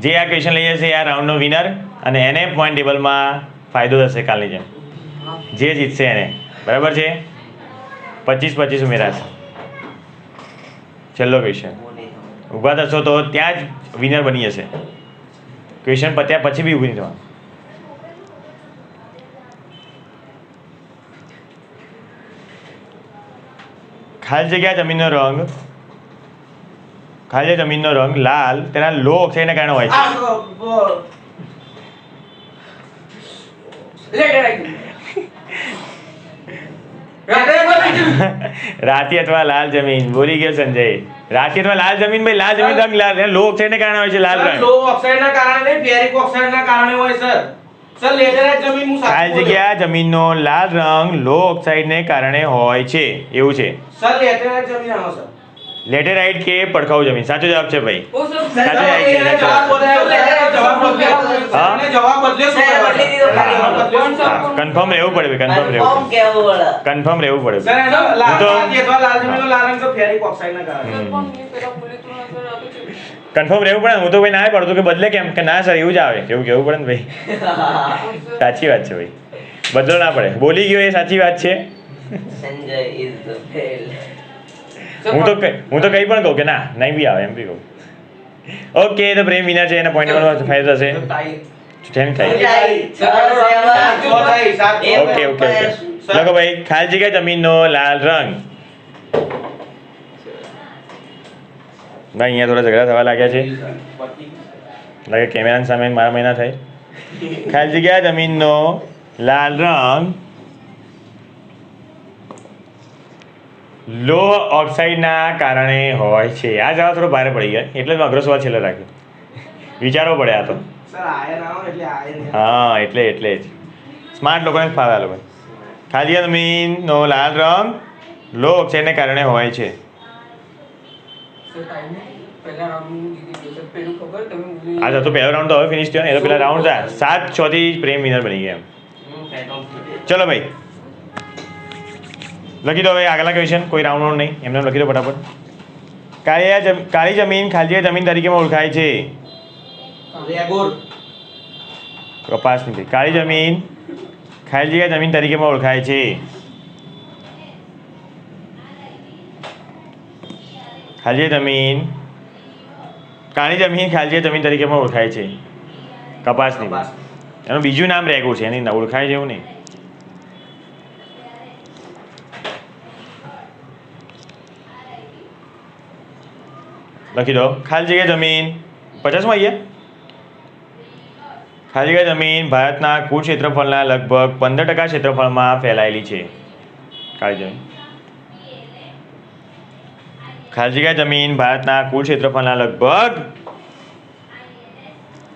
જે આ ક્વેશ્ચન લઈ જશે આ રાઉન્ડનો વિનર, અને એને પોઈન્ટ ટેબલમાં ફાયદો થશે કાલની જેમ. જે જીતશે એને. બરાબર છે? 25-25 ઉમેરાશે. છેલ્લો ક્વેશ્ચન. ઊભા થશો તો ત્યાં જ વિનર બની જશે. ક્વેશ્ચન પત્યા પછી બી ઊભી નહીં થવાનું. ખાલી જગ્યા જમીનનો રંગ. ખાલી જગ્યા જમીનનો રંગ લાલ તેના લો ઓક્સાઇડના કારણે હોય છે. રાતી અથવા લાલ જમીન. બોલી ગયો સંજય. રાતી અથવા લાલ જમીન ભાઈ. લાલ જમીન રંગ લાલ લો ઓક્સાઇડને કારણે હોય છે. લાલ રંગ લો ઓક્સાઇડના કારણે નહીં, ફેરિક ઓક્સાઇડના કારણે હોય સર. સર લેટેરાઇટ જમીન હું સાચું ખાલી બોલ્યો. જગ્યા જમીનનો લાલ રંગ લો ઓક્સાઇડને કારણે હોય છે. એવું છે. સર લેટેરાઇટ જમીન આવો સર. લેટેરાઇટ કે પડખાઉ જમીન. સાચો જવાબ છે ભાઈ. ઓ સર, સાચો સર, જવાબ છે. એને જવાબ બોલ્યો, જવાબ બદલ્યો. હા? એને જવાબ બદલ્યો શું કરવા? બદલી દીધો ખાલી. જવાબ બદલ્યો. કન્ફર્મ રહેવું પડે ભાઈ. કન્ફર્મ રહેવું પડે. કન્ફર્મ રહેવું પડે સર એનો હું લાલ તો રાતી અથવા લાલ જમીનનો લાલ રંગ તો ફેરિક ઓક્સાઇડના કારણે. કન્ફર્મ રહેવું પડે. હું તો ભાઈ ના પડતું કે બદલે કેમ કે ના સર એવું જ આવે. કેવું કેવું પડે ને ભાઈ. સાચી વાત છે ભાઈ. બદલો ના પડે. બોલી ગયો એ સાચી વાત છે. હું તો કઈ પણ કહું કે ના નહીં બી આવે એમ બી કહું. ઓકે, તો પ્રેમ વિનર છે. એના પોઈન્ટ ફાયદો થશે. ઠેન થાય. Okay okay okay. લખો ભાઈ. ખાલી જગ્યા જમીનનો લાલ રંગ. ના અહીંયા થોડા ઝઘડા થવા લાગ્યા છે લાગે કેમેરાની સામે મારા મહિના થાય ખાલી જગ્યા જમીનનો લાલ રંગ લોહ ઓક્સાઇડના કારણે હોય છે. આ જવાબ થોડો ભારે પડી ગયા એટલે જ મેં અઘરો સવાલ છેલ્લે રાખ્યો. વિચારવો પડે આ તો. સર આયન આવો એટલે આયન હા એટલે જ સ્માર્ટ લોકોને જ ફાવે આ લોકો. ખાલી જમીનનો લાલ રંગ લોહ ઓક્સાઇડને કારણે હોય છે. સર ટાઈમ પહેલા રાઉન્ડ જીતી ગયો સર પેલું ખબર તમે આ તો પહેલો રાઉન્ડ તો હવે ફિનિશ થયો ને એ તો પેલા રાઉન્ડ હતા 7-6 થી પ્રેમ વિનર બની ગયા એમ. ચલો ભાઈ લખી દો હવે આગલા ક્વેશ્ચન. કોઈ રાઉન્ડ નહીં એમને લખી દો ફટાફટ. કાળી જમીન ખાલી જમીન તરીકેમાં ઓળખાય છે. રેગોર કપાસ નથી. કાળી જમીન ખાલી જગ્યા જમીન તરીકેમાં ઓળખાય છે. ખાલી જમીન કાળી જમીન ખાલી જમીન તરીકેમાં ઓળખાય છે. કપાસની એનું બીજું નામ રેગુર છે એની ઓળખાય છે એવું નહીં. લખી દો ખાલી જગ્યા જમીન 50માં અહીંયા ખાલી જગ્યા જમીન ભારતના કુલ ક્ષેત્રફળના લગભગ 15% ક્ષેત્રફળમાં ફેલાયેલી છે. ખાલી જમીન ખાલી જગ્યા જમીન ભારતના કુલ ક્ષેત્રફળના લગભગ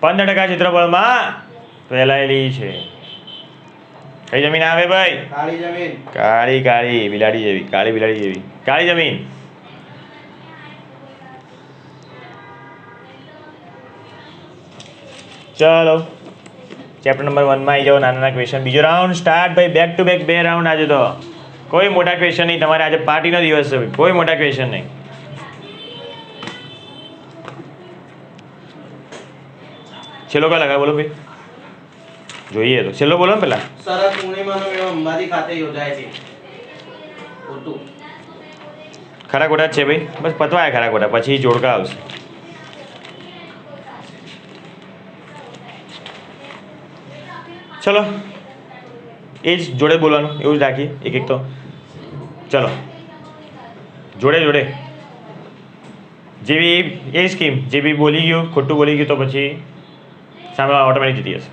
15% ક્ષેત્રફળમાં ફેલાયેલી છે. કઈ જમીન આવે ભાઈ? કાળી જમીન કાળી બિલાડી જેવી કાળી જમીન. ચલો ચેપ્ટર નંબર 1 માં આવી જાઓ. નાના ક્વેશ્ચન. બીજો રાઉન્ડ સ્ટાર્ટ ભાઈ. બેક ટુ બેક 2 રાઉન્ડ આજે તો. કોઈ મોટા ક્વેશ્ચન નહીં. તમારે આજે પાર્ટીનો દિવસ છે. કોઈ મોટા ક્વેશ્ચન નહીં. છેલ્લો કયો લગાવ બોલો ભાઈ. જોઈએ તો છેલ્લો બોલો ને પેલા. શરદ પૂર્ણિમાનો મેળો અંબાજી ખાતે યોજાય છે. ખોટું. ખરા ખોટા જ છે ભાઈ. બસ પતવાય ખરા ખોટા પછી જોડકા આવશે. ચલો એ જ જોડે બોલવાનું એવું જ રાખીએ એક તો. ચલો જોડે જેવી એ સ્કીમ જે બી બોલી ગયું ખોટું બોલી ગયું તો પછી સામે ઓટોમેટિક જીતી જશે.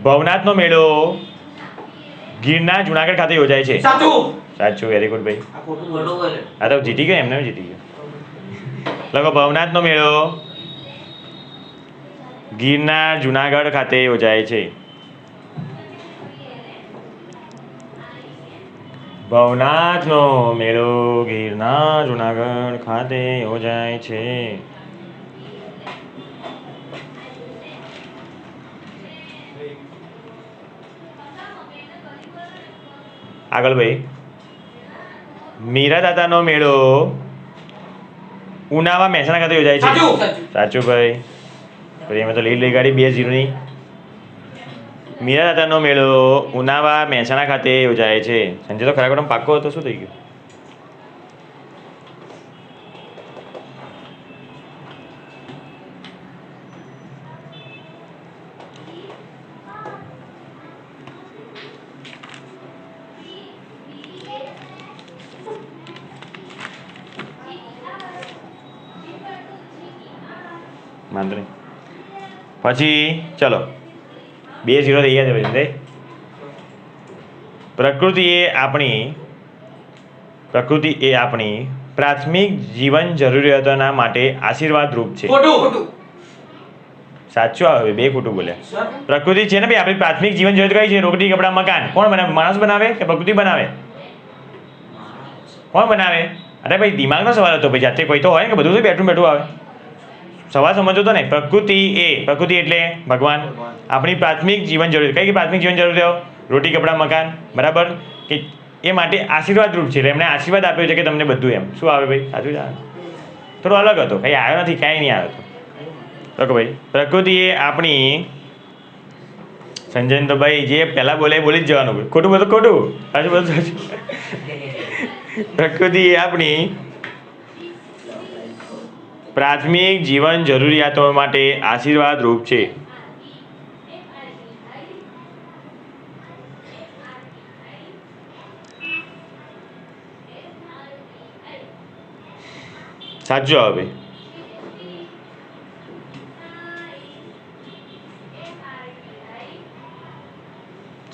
ભવનાથનો મેળો ગીરના જુનાગઢ ખાતે યોજાય છે. સાચું વેરી ગુડ ભાઈ. આ ખોટું બરોબર આ તો જીતી ગયો એમને જીતી ગયો. લખો ભવનાથનો મેળો ગીરના જુનાગઢ ખાતે યોજાય છે. ભવનાથનો મેળો ગીરના જુનાગઢ ખાતે યોજાય છે. આગળ ભાઈ. મીરા દાદાનો મેળો ઉનાવા મહેસાણા ખાતે યોજાય છે. સાચું ભાઈ. પછી એમાં તો લીડ લઈ ગાડી 2-0 મીરા દાદાનો મેળો ઉનાવા મહેસાણા ખાતે યોજાય છે. સંજય તો ખરેખર પાક્કો હતો. શું થઈ ગયું? વાંધો નહીં. પછી ચલો 2-0 થઈ ગયા છે ભાઈ. પ્રકૃતિ એ આપણી પ્રાથમિક જીવન જરૂરિયાતોના માટે આશીર્વાદરૂપ છે. સાચું આવે. 2 ખોટું બોલ્યા. પ્રકૃતિ છે ને ભાઈ આપણી પ્રાથમિક જીવન જરૂરિયાત કઈ છે? રોટી કપડાં મકાન. કોણ બનાવે? માણસ બનાવે કે પ્રકૃતિ બનાવે? કોણ બનાવે? અરે ભાઈ દિમાગનો સવાલ હતો ભાઈ. જાતે કોઈ તો હોય ને કે બધું તો બેઠું આવે. સવાલ સમજો તો ને. પ્રકૃતિ એટલે ભગવાન આપણી પ્રાથમિક જીવન જરૂરિયાત. કઈ પ્રાથમિક જીવન જરૂરિયાત? રોટી કપડાં મકાન. બરાબર કે એ માટે આશીર્વાદરૂપ છે. એમણે આશીર્વાદ આપ્યો છે કે તમને બધું એમ. શું આવે ભાઈ? સાચું જ આવે. થોડો અલગ હતો. કંઈ આવ્યો નથી. કાંઈ નહીં આવ્યો હતો. તો ભાઈ પ્રકૃતિ એ આપણી સંજયન તો ભાઈ જે પહેલાં બોલે એ બોલી જ જવાનું ભાઈ. ખોટું બધું ખોટું. સાચું બધું સાચું. પ્રકૃતિ એ આપણી પ્રાથમિક જીવન જરૂરિયાતો માટે આશીર્વાદરૂપ છે. સાચું જવાબ ભાઈ.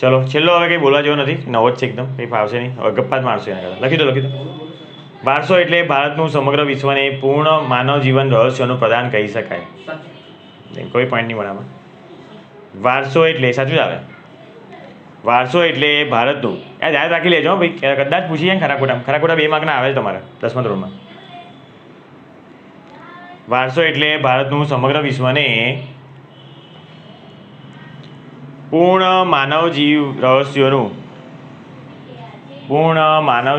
ચલો છેલ્લો હવે કંઈ બોલવા જેવો નથી, નવો જ છે એકદમ, કંઈ ફાવશે નહીં, હવે ગપ્પા જ મારશે એના કરતાં. લખી દો. વારસો એટલે ભારતનું સમગ્ર વિશ્વને પૂર્ણ માનવ જીવન રહસ્યોનું પ્રદાન કહી શકાય. કોઈ પોઈન્ટ નહીં મળે આમાં. વારસો એટલે સાચું જ આવે. વારસો એટલે ભારતનું, યાદ રાખી લેજો ભાઈ, કદાચ પૂછી જાય ખરા ખોટા 2 માર્કના આવે છે તમારે 10મા ધોરણમાં. વારસો એટલે ભારતનું સમગ્ર વિશ્વને પૂર્ણ માનવ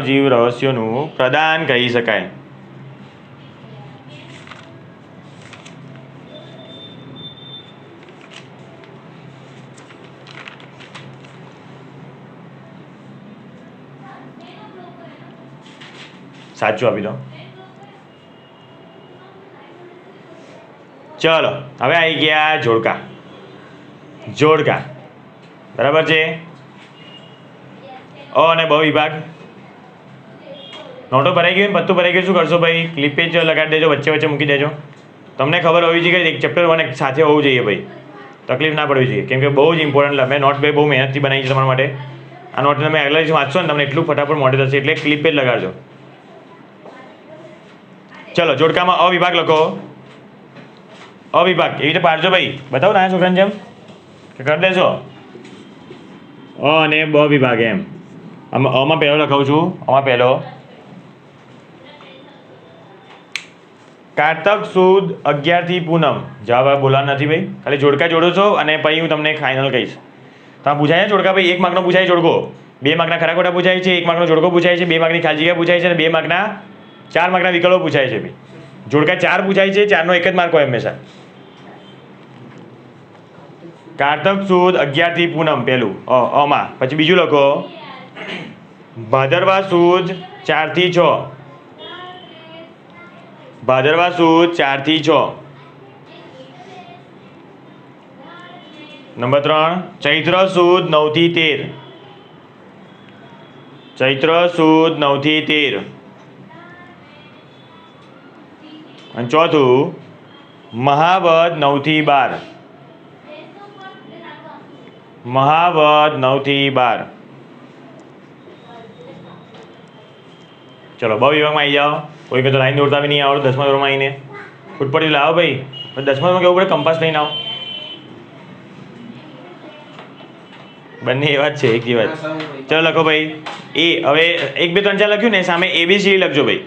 જીવ રહસ્યોનું પ્રદાન કહી શકાય. સાચું આપી દો. ચલો હવે આવી ગયા જોડકા. બરાબર છે. અ અને બ વિભાગ. નોટો ભરાઈ ગઈ, પત્તું ભરાઈ ગયું, શું કરશો ભાઈ? ક્લિપેજ લગાડી દેજો, વચ્ચે મૂકી દેજો. તમને ખબર હોવી જોઈએ કે એક ચેપ્ટર 1 એક સાથે હોવું જોઈએ ભાઈ, તકલીફ ના પડવી જોઈએ, કેમ કે બહુ જ ઇમ્પોર્ટન્ટ. મેં નોટ બહુ મહેનતથી બનાવી છે તમારા માટે. આ નોટ તમે આગલા દિવસ વાંચશો ને તમને એટલું ફટાફટ મોઢે થશે, એટલે ક્લિપેજ લગાડજો. ચલો જોડકામાં અ વિભાગ લખો. અ વિભાગ એવી રીતે પાડજો ભાઈ, બતાવો નાના છોકરાને જેમ કે કરી દેશો. અ અને બ વિભાગ એમ. આમાં પહેલો લખાવું છું. આમાં પહેલો કારતક સુદ 11 થી પૂનમ. જવાબ બોલવાનો નથી ભાઈ, ખાલી જોડકા જોડો છો અને પછી હું તમને ફાઇનલ કહીશ. તમે પૂછાય ને જોડકા ભાઈ, 1 માર્કનો પૂછાય જોડકો, 2 માર્કના ખરા ખોટા પૂછાય છે, 1 માર્કનો જોડકો પૂછાય છે, 2 માર્કની ખાલી જગ્યા પૂછાય છે અને 4 માર્કના વિકલ્પો પૂછાય છે ભાઈ. જોડકા 4 પૂછાય છે, 4નો એક જ માર્ક હોય હંમેશા. કારતક સુદ 11 થી પૂનમ પહેલું અમાં. પછી બીજું લખો ભાદરવા સુદ 4 થી 6. ભાદરવા સુદ 4 થી 6. નંબર 3 ચૈત્ર સુદ 9 થી 13. ચૈત્ર સુદ 9 થી 13. અને ચોથું મહાવદ 9 થી 12. મહાવદ 9 થી 12. ચલો બ વિભાગમાં આવી જાઓ. કોઈ કે તો લાઈન દોડતા બી નહીં આવડે 10મા ધોરણમાં આવીને. ફૂટપટ્ટી લાવો ભાઈ, 10મા ધોરણમાં કેવું પડે, કંપાસ લઈને આવો. બંને એવા જ છે, એક જેવા જ. ચલો લખો ભાઈ એ. હવે 1 2 3 4 લખ્યું ને, સામે ABCD લખજો ભાઈ.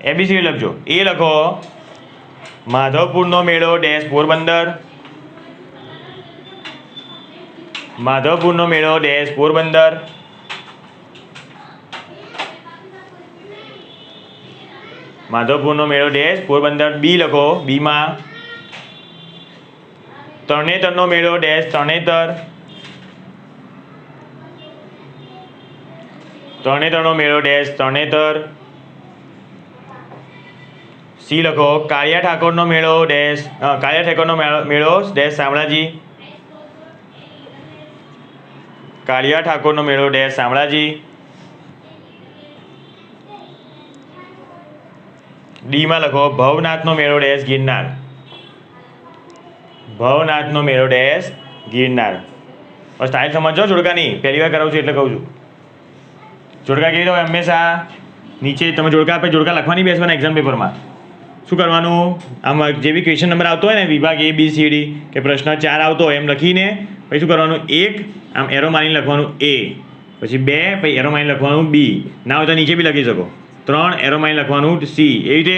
ABCD લખજો. એ લખો માધવપુરનો મેળો ડેશ પોરબંદર. માધવપુરનો મેળો ડેશ પોરબંદર. માધવપુરનો મેળો ડેશ પોરબંદર. બી લખો. બીમાં તરણેતરનો મેળો ડેશ તરણેતર. તરણેતરનો મેળો ડેશ તરણેતર. સી લખો કાળિયા ઠાકોરનો મેળો ડેશ કાળિયા ઠાકોરનો મેળો ડેશ શામળાજી. કાળિયા ઠાકોરનો મેળો ડેશ શામળાજી. ડીમાં લખો ભવનાથનો મેળો ડેશ ગિરનાર. ભવનાથનો મેળો ડેશ ગિરનાર. બસ સ્ટાઇલ સમજો જોડકાની, પહેલી વાર કરાવું છું એટલે કહું છું. જોડકા કેવી રીતે હંમેશા નીચે તમે જોડકા આપે, જોડકા લખવાની બેસવાના એક્ઝામ પેપરમાં. શું કરવાનું, આમાં જે બી ક્વેશ્ચન નંબર આવતો હોય ને, વિભાગ ABCD કે પ્રશ્ન 4 આવતો હોય એમ લખીને પછી શું કરવાનું, 1 આમ એરો મારીને લખવાનું A, પછી 2 પછી એરો મારીને લખવાનું B, ના હોય તો નીચે બી લખી શકો, 3 એરો મારીને લખવાનું C. એવી રીતે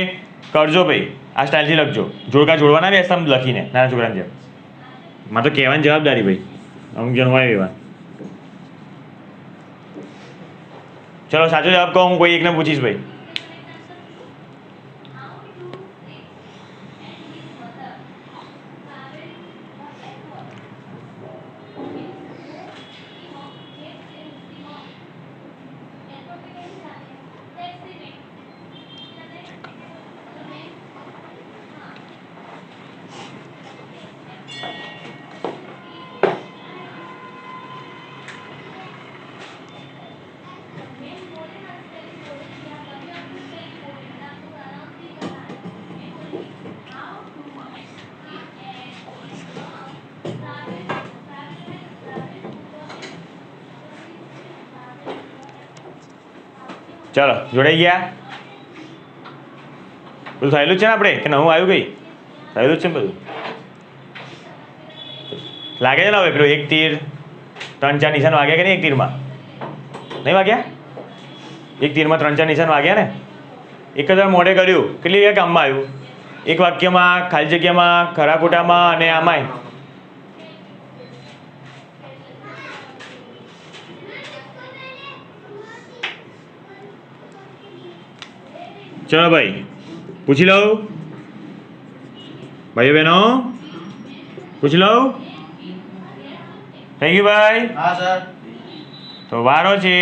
કરજો ભાઈ, આ સ્ટાઇલથી લખજો. જોડકા જોડવાના બેસતા લખીને નાના છોકરાને જેમ. માં તો કહેવાની જવાબદારી ભાઈ, અમુક જણ હોય એવા. ચલો સાચો જવાબ કહો, હું કોઈ એકને પૂછીશ ભાઈ. ચલો જોડાઈ ગયા. બધું થયેલું જ છે ને આપણે કે નવું આવ્યું કઈ થયેલું જ છે ને બધું લાગે છે ને હવે પેલું એક તીર 3-4 નિશાન વાગ્યા કે નહીં એક તીરમાં નહીં વાગ્યા એક તીરમાં 3-4 નિશાન વાગ્યા ને એક જ વાર મોઢે કર્યું કેટલી જગ્યા કામમાં આવ્યું એક વાક્યમાં ખાલી જગ્યામાં ખરા ખોટામાં અને આમાંય ચલો ભાઈ પૂછી લઉં ભાઈઓ બહેનો પૂછી લઉં થઈ ગયું ભાઈ હા સર. તો વારો છે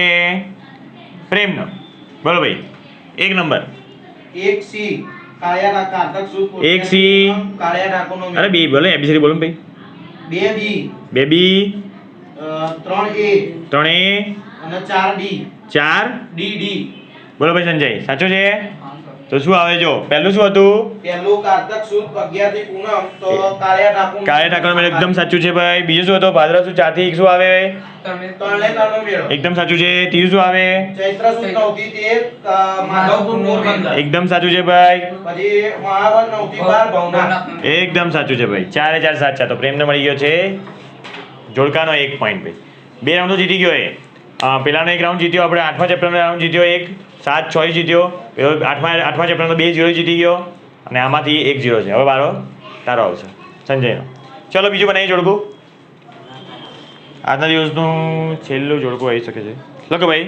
પ્રેમનો બોલો ભાઈ એક નંબર એક સી કાળિયા કારતક સુદ એક સી. કાળિયા ડાકોનો મેળ. અરે બી બોલો એબીસીડી બોલો ને ભાઈ બે બી બે બી 3 એ 3 એ અને 4 ડી 4 ડી ડી. બોલો ભાઈ સંજય સાચું છે હા, સર. તો શું આવે જો પહેલું શું હતું પહેલું કારતક સુદ 11 થી પૂનમ તો કાળિયા ડાકોનો કાળિયા ટાંકણો મેળ એકદમ સાચું છે ભાઈ બીજું શું હતું ભાદરવા સુદ 4 થી 1 શું આવે તમે તરણેતરનો મેળો. એકદમ સાચું છે ત્રીજું શું આવે ચૈત્ર સુદ 9 થી 13 માધવપુર પોરબંદર. એકદમ સાચું છે ભાઈ પછી મહાવત 9 થી 12 ભવનાથ. એકદમ સાચું છે ભાઈ 4 4 સાચા તો પ્રેમને મળી ગયો છે જોડકાનો 1 પોઈન્ટ ભાઈ 2 રાઉન્ડ તો જીતી ગયો એ પેલાનો 1 રાઉન્ડ જીત્યો આપણે 8મા ચેપ્ટરનો રાઉન્ડ જીત્યો 7-6 જીત્યો પેલો 8મા ચેપ્ટરનો 2-0 જીતી ગયો અને આમાંથી 1-0 છે હવે બારો તારો આવશે સંજયનો ચલો બીજું બનાવી જોડકું આજના દિવસનું છેલ્લું જોડકું આવી શકે છે લખો ભાઈ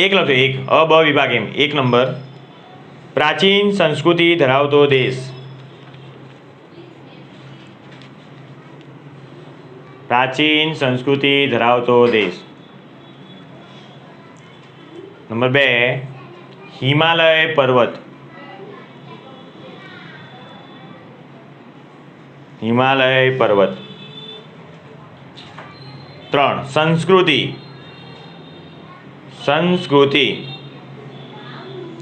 એક લખો એક અ બ વિભાગ એમ 1 નંબર પ્રાચીન સંસ્કૃતિ ધરાવતો દેશ પ્રાચીન સંસ્કૃતિ ધરાવતો દેશ નંબર 2 હિમાલય પર્વત હિમાલય પર્વત 3 સંસ્કૃતિ સંસ્કૃતિ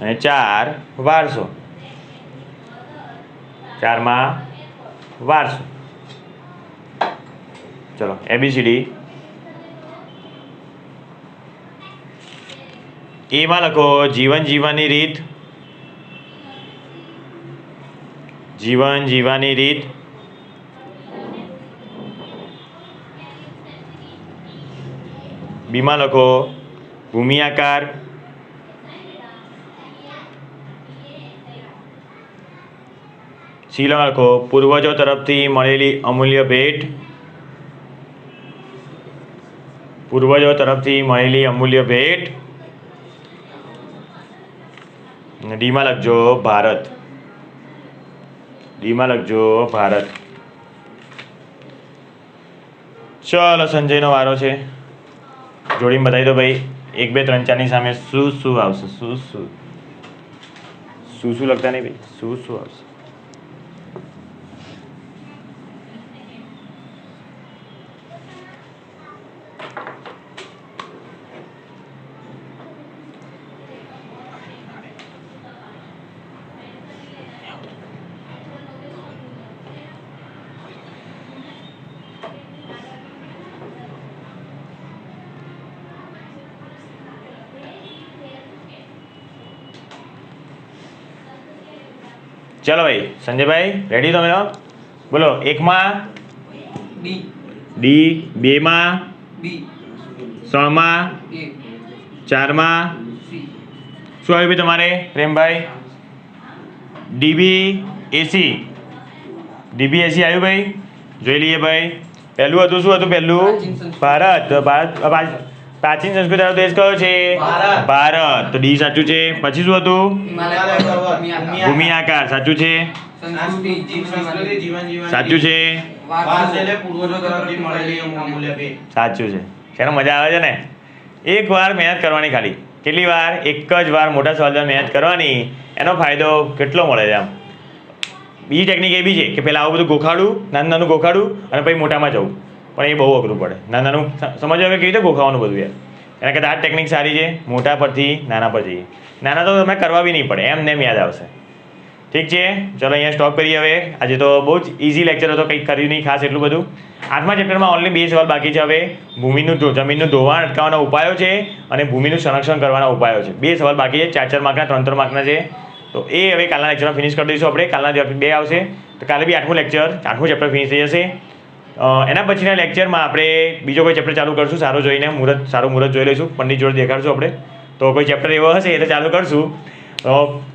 અને 4 વારસો 4માં વારસો ચલો એબીસીડી એમાં લખો જીવન જીવવાની રીત જીવન જીવવાની રીત બીમાં લખો ભૂમિયાકાર સીમાં લખો પૂર્વજો તરફથી મળેલી અમૂલ્ય ભેટ પૂર્વજો તરફથી મળેલી અમૂલ્ય ભેટ અને ડીમાં લખજો ભારત ડીમાં લખજો ભારત ચલો સંજયનો વારો છે જોડીને બતાવી દો ભાઈ 1 2 3 4 ની સામે શું શું આવશે શું શું શું શું લખતા નહીં ભાઈ શું શું આવશે ચલો ભાઈ સંજયભાઈ રેડી તમે બોલો 1 માં ડી ડી 2 માં બી 3 માં એ 4 માં સી શું આવ્યું ભાઈ તમારે પ્રેમભાઈ ડીબી એસી ડીબી એસી આવ્યું ભાઈ જોઈ લઈએ ભાઈ પહેલું હતું શું હતું પહેલું ભારત તો ભારત પ્રાચીન સંસ્કૃતિ વાળો દેશ કયો છે ભારત. ભારત તો ડી સાચું છે પછી શું હતું હિમાલય પર્વત ભૂમિ આકાર સાચું છે સંસ્કૃતિ સંસ્કૃતિ જીવન જીવન. સાચું છે વારસો એટલે પૂર્વજો તરફથી મળેલી અમૂલ્ય ભેટ. સાચું છે શેનો મજા આવે છે ને એક વાર મહેનત કરવાની ખાલી કેટલી વાર એક જ વાર મોટા સવાલ મહેનત કરવાની એનો ફાયદો કેટલો મળે છે આમ બીજી ટેકનિક એ બી છે કે પહેલાં આવું બધું ગોખાડું નાનું નાનું ગોખાડું અને પછી મોટામાં જવું પણ એ બહુ અઘરું પડે નાનું નાનું સમજ આવે કેવી રીતે ગોખાવાનું બધું યાર એના કરતાં આ ટેકનિક સારી છે મોટા પરથી નાના પર જઈએ નાના તો તમે કરવા બી નહીં પડે એમ નેમ યાદ આવશે ઠીક છે, ચલો અહીંયા સ્ટોપ કરીએ હવે. આજે તો બહુ જ ઇઝી લેક્ચર હતો, કંઈક કર્યું નહીં ખાસ એટલું બધું. 8મા ચેપ્ટરમાં ઓનલી 2 સવાલ બાકી છે હવે. જમીનનું ધોવાણ અટકાવવાના ઉપાયો છે અને ભૂમિનું સંરક્ષણ કરવાના ઉપાયો છે. 2 સવાલ બાકી છે, 4-4 માર્કના, 3-3 માર્કના છે. તો એ હવે કાલના લેક્ચરમાં ફિનિશ કરી દઈશું આપણે. કાલના 2 આવશે તો કાલે બી 8મું લેક્ચર, 8મું ચેપ્ટર ફિનિશ થઈ જશે. એના પછીના લેક્ચરમાં આપણે બીજો કોઈ ચેપ્ટર ચાલુ કરશું, સારો જોઈને સારું મુહૂર્ત જોઈ લઈશું, પંડિત જોડે દેખાડશું આપણે. તો કોઈ ચેપ્ટર એવો હશે એ તો ચાલુ કરશું. તો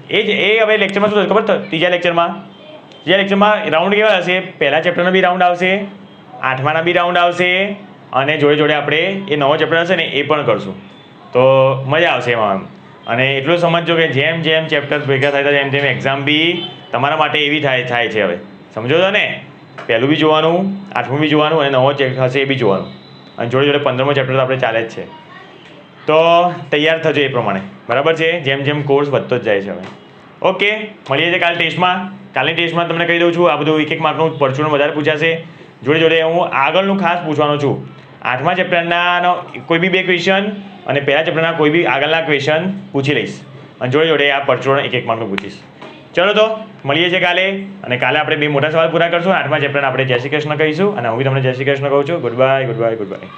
એ હવે લેક્ચરમાં શું થશે ખબર? ત્રીજા લેક્ચરમાં રાઉન્ડ કેવા હશે? પહેલા ચેપ્ટરનો બી રાઉન્ડ આવશે, 8માના બી રાઉન્ડ આવશે અને જોડે જોડે આપણે એ નવો ચેપ્ટર હશે ને એ પણ કરશું. તો મજા આવશે એમાં. અને એટલું સમજજો કે જેમ જેમ ચેપ્ટર ભેગા થાય તેમ તેમ એક્ઝામ બી તમારા માટે એવી થાય છે હવે. સમજો છો ને? પહેલું બી જોવાનું, 8મું બી જોવાનું અને નવો ચેપ્ટર હશે એ બી જોવાનું. અને જોડે જોડે 15મો ચેપ્ટર તો આપણે ચાલે જ છે. તો તૈયાર થજો એ પ્રમાણે, બરાબર છે? જેમ જેમ કોર્સ વધતો જ જાય છે હવે. ઓકે, મળીએ છીએ કાલે ટેસ્ટમાં. કાલની ટેસ્ટમાં તમને કહી દઉં છું, આ બધું 1-1 માર્કનું પરચુરણ વધારે પૂછાશે. જોડે જોડે હું આગળનું ખાસ પૂછવાનો છું. 8મા ચેપ્ટરના કોઈ બી 2 ક્વેશ્ચન અને પહેલા ચેપ્ટરના કોઈ બી આગળના ક્વેશ્ચન પૂછી લઈશ. અને જોડે જોડે આ પરચુરણ 1-1 માર્કનું પૂછીશ. ચલો તો મળીએ છીએ કાલે. અને કાલે આપણે 2 મોટા સવાલ પૂરા કરશું. 8મા ચેપ્ટરના આપણે જય શ્રી કૃષ્ણ કહીશું. અને હું બી તમને જય શ્રી કૃષ્ણ કહું છું. Good bye.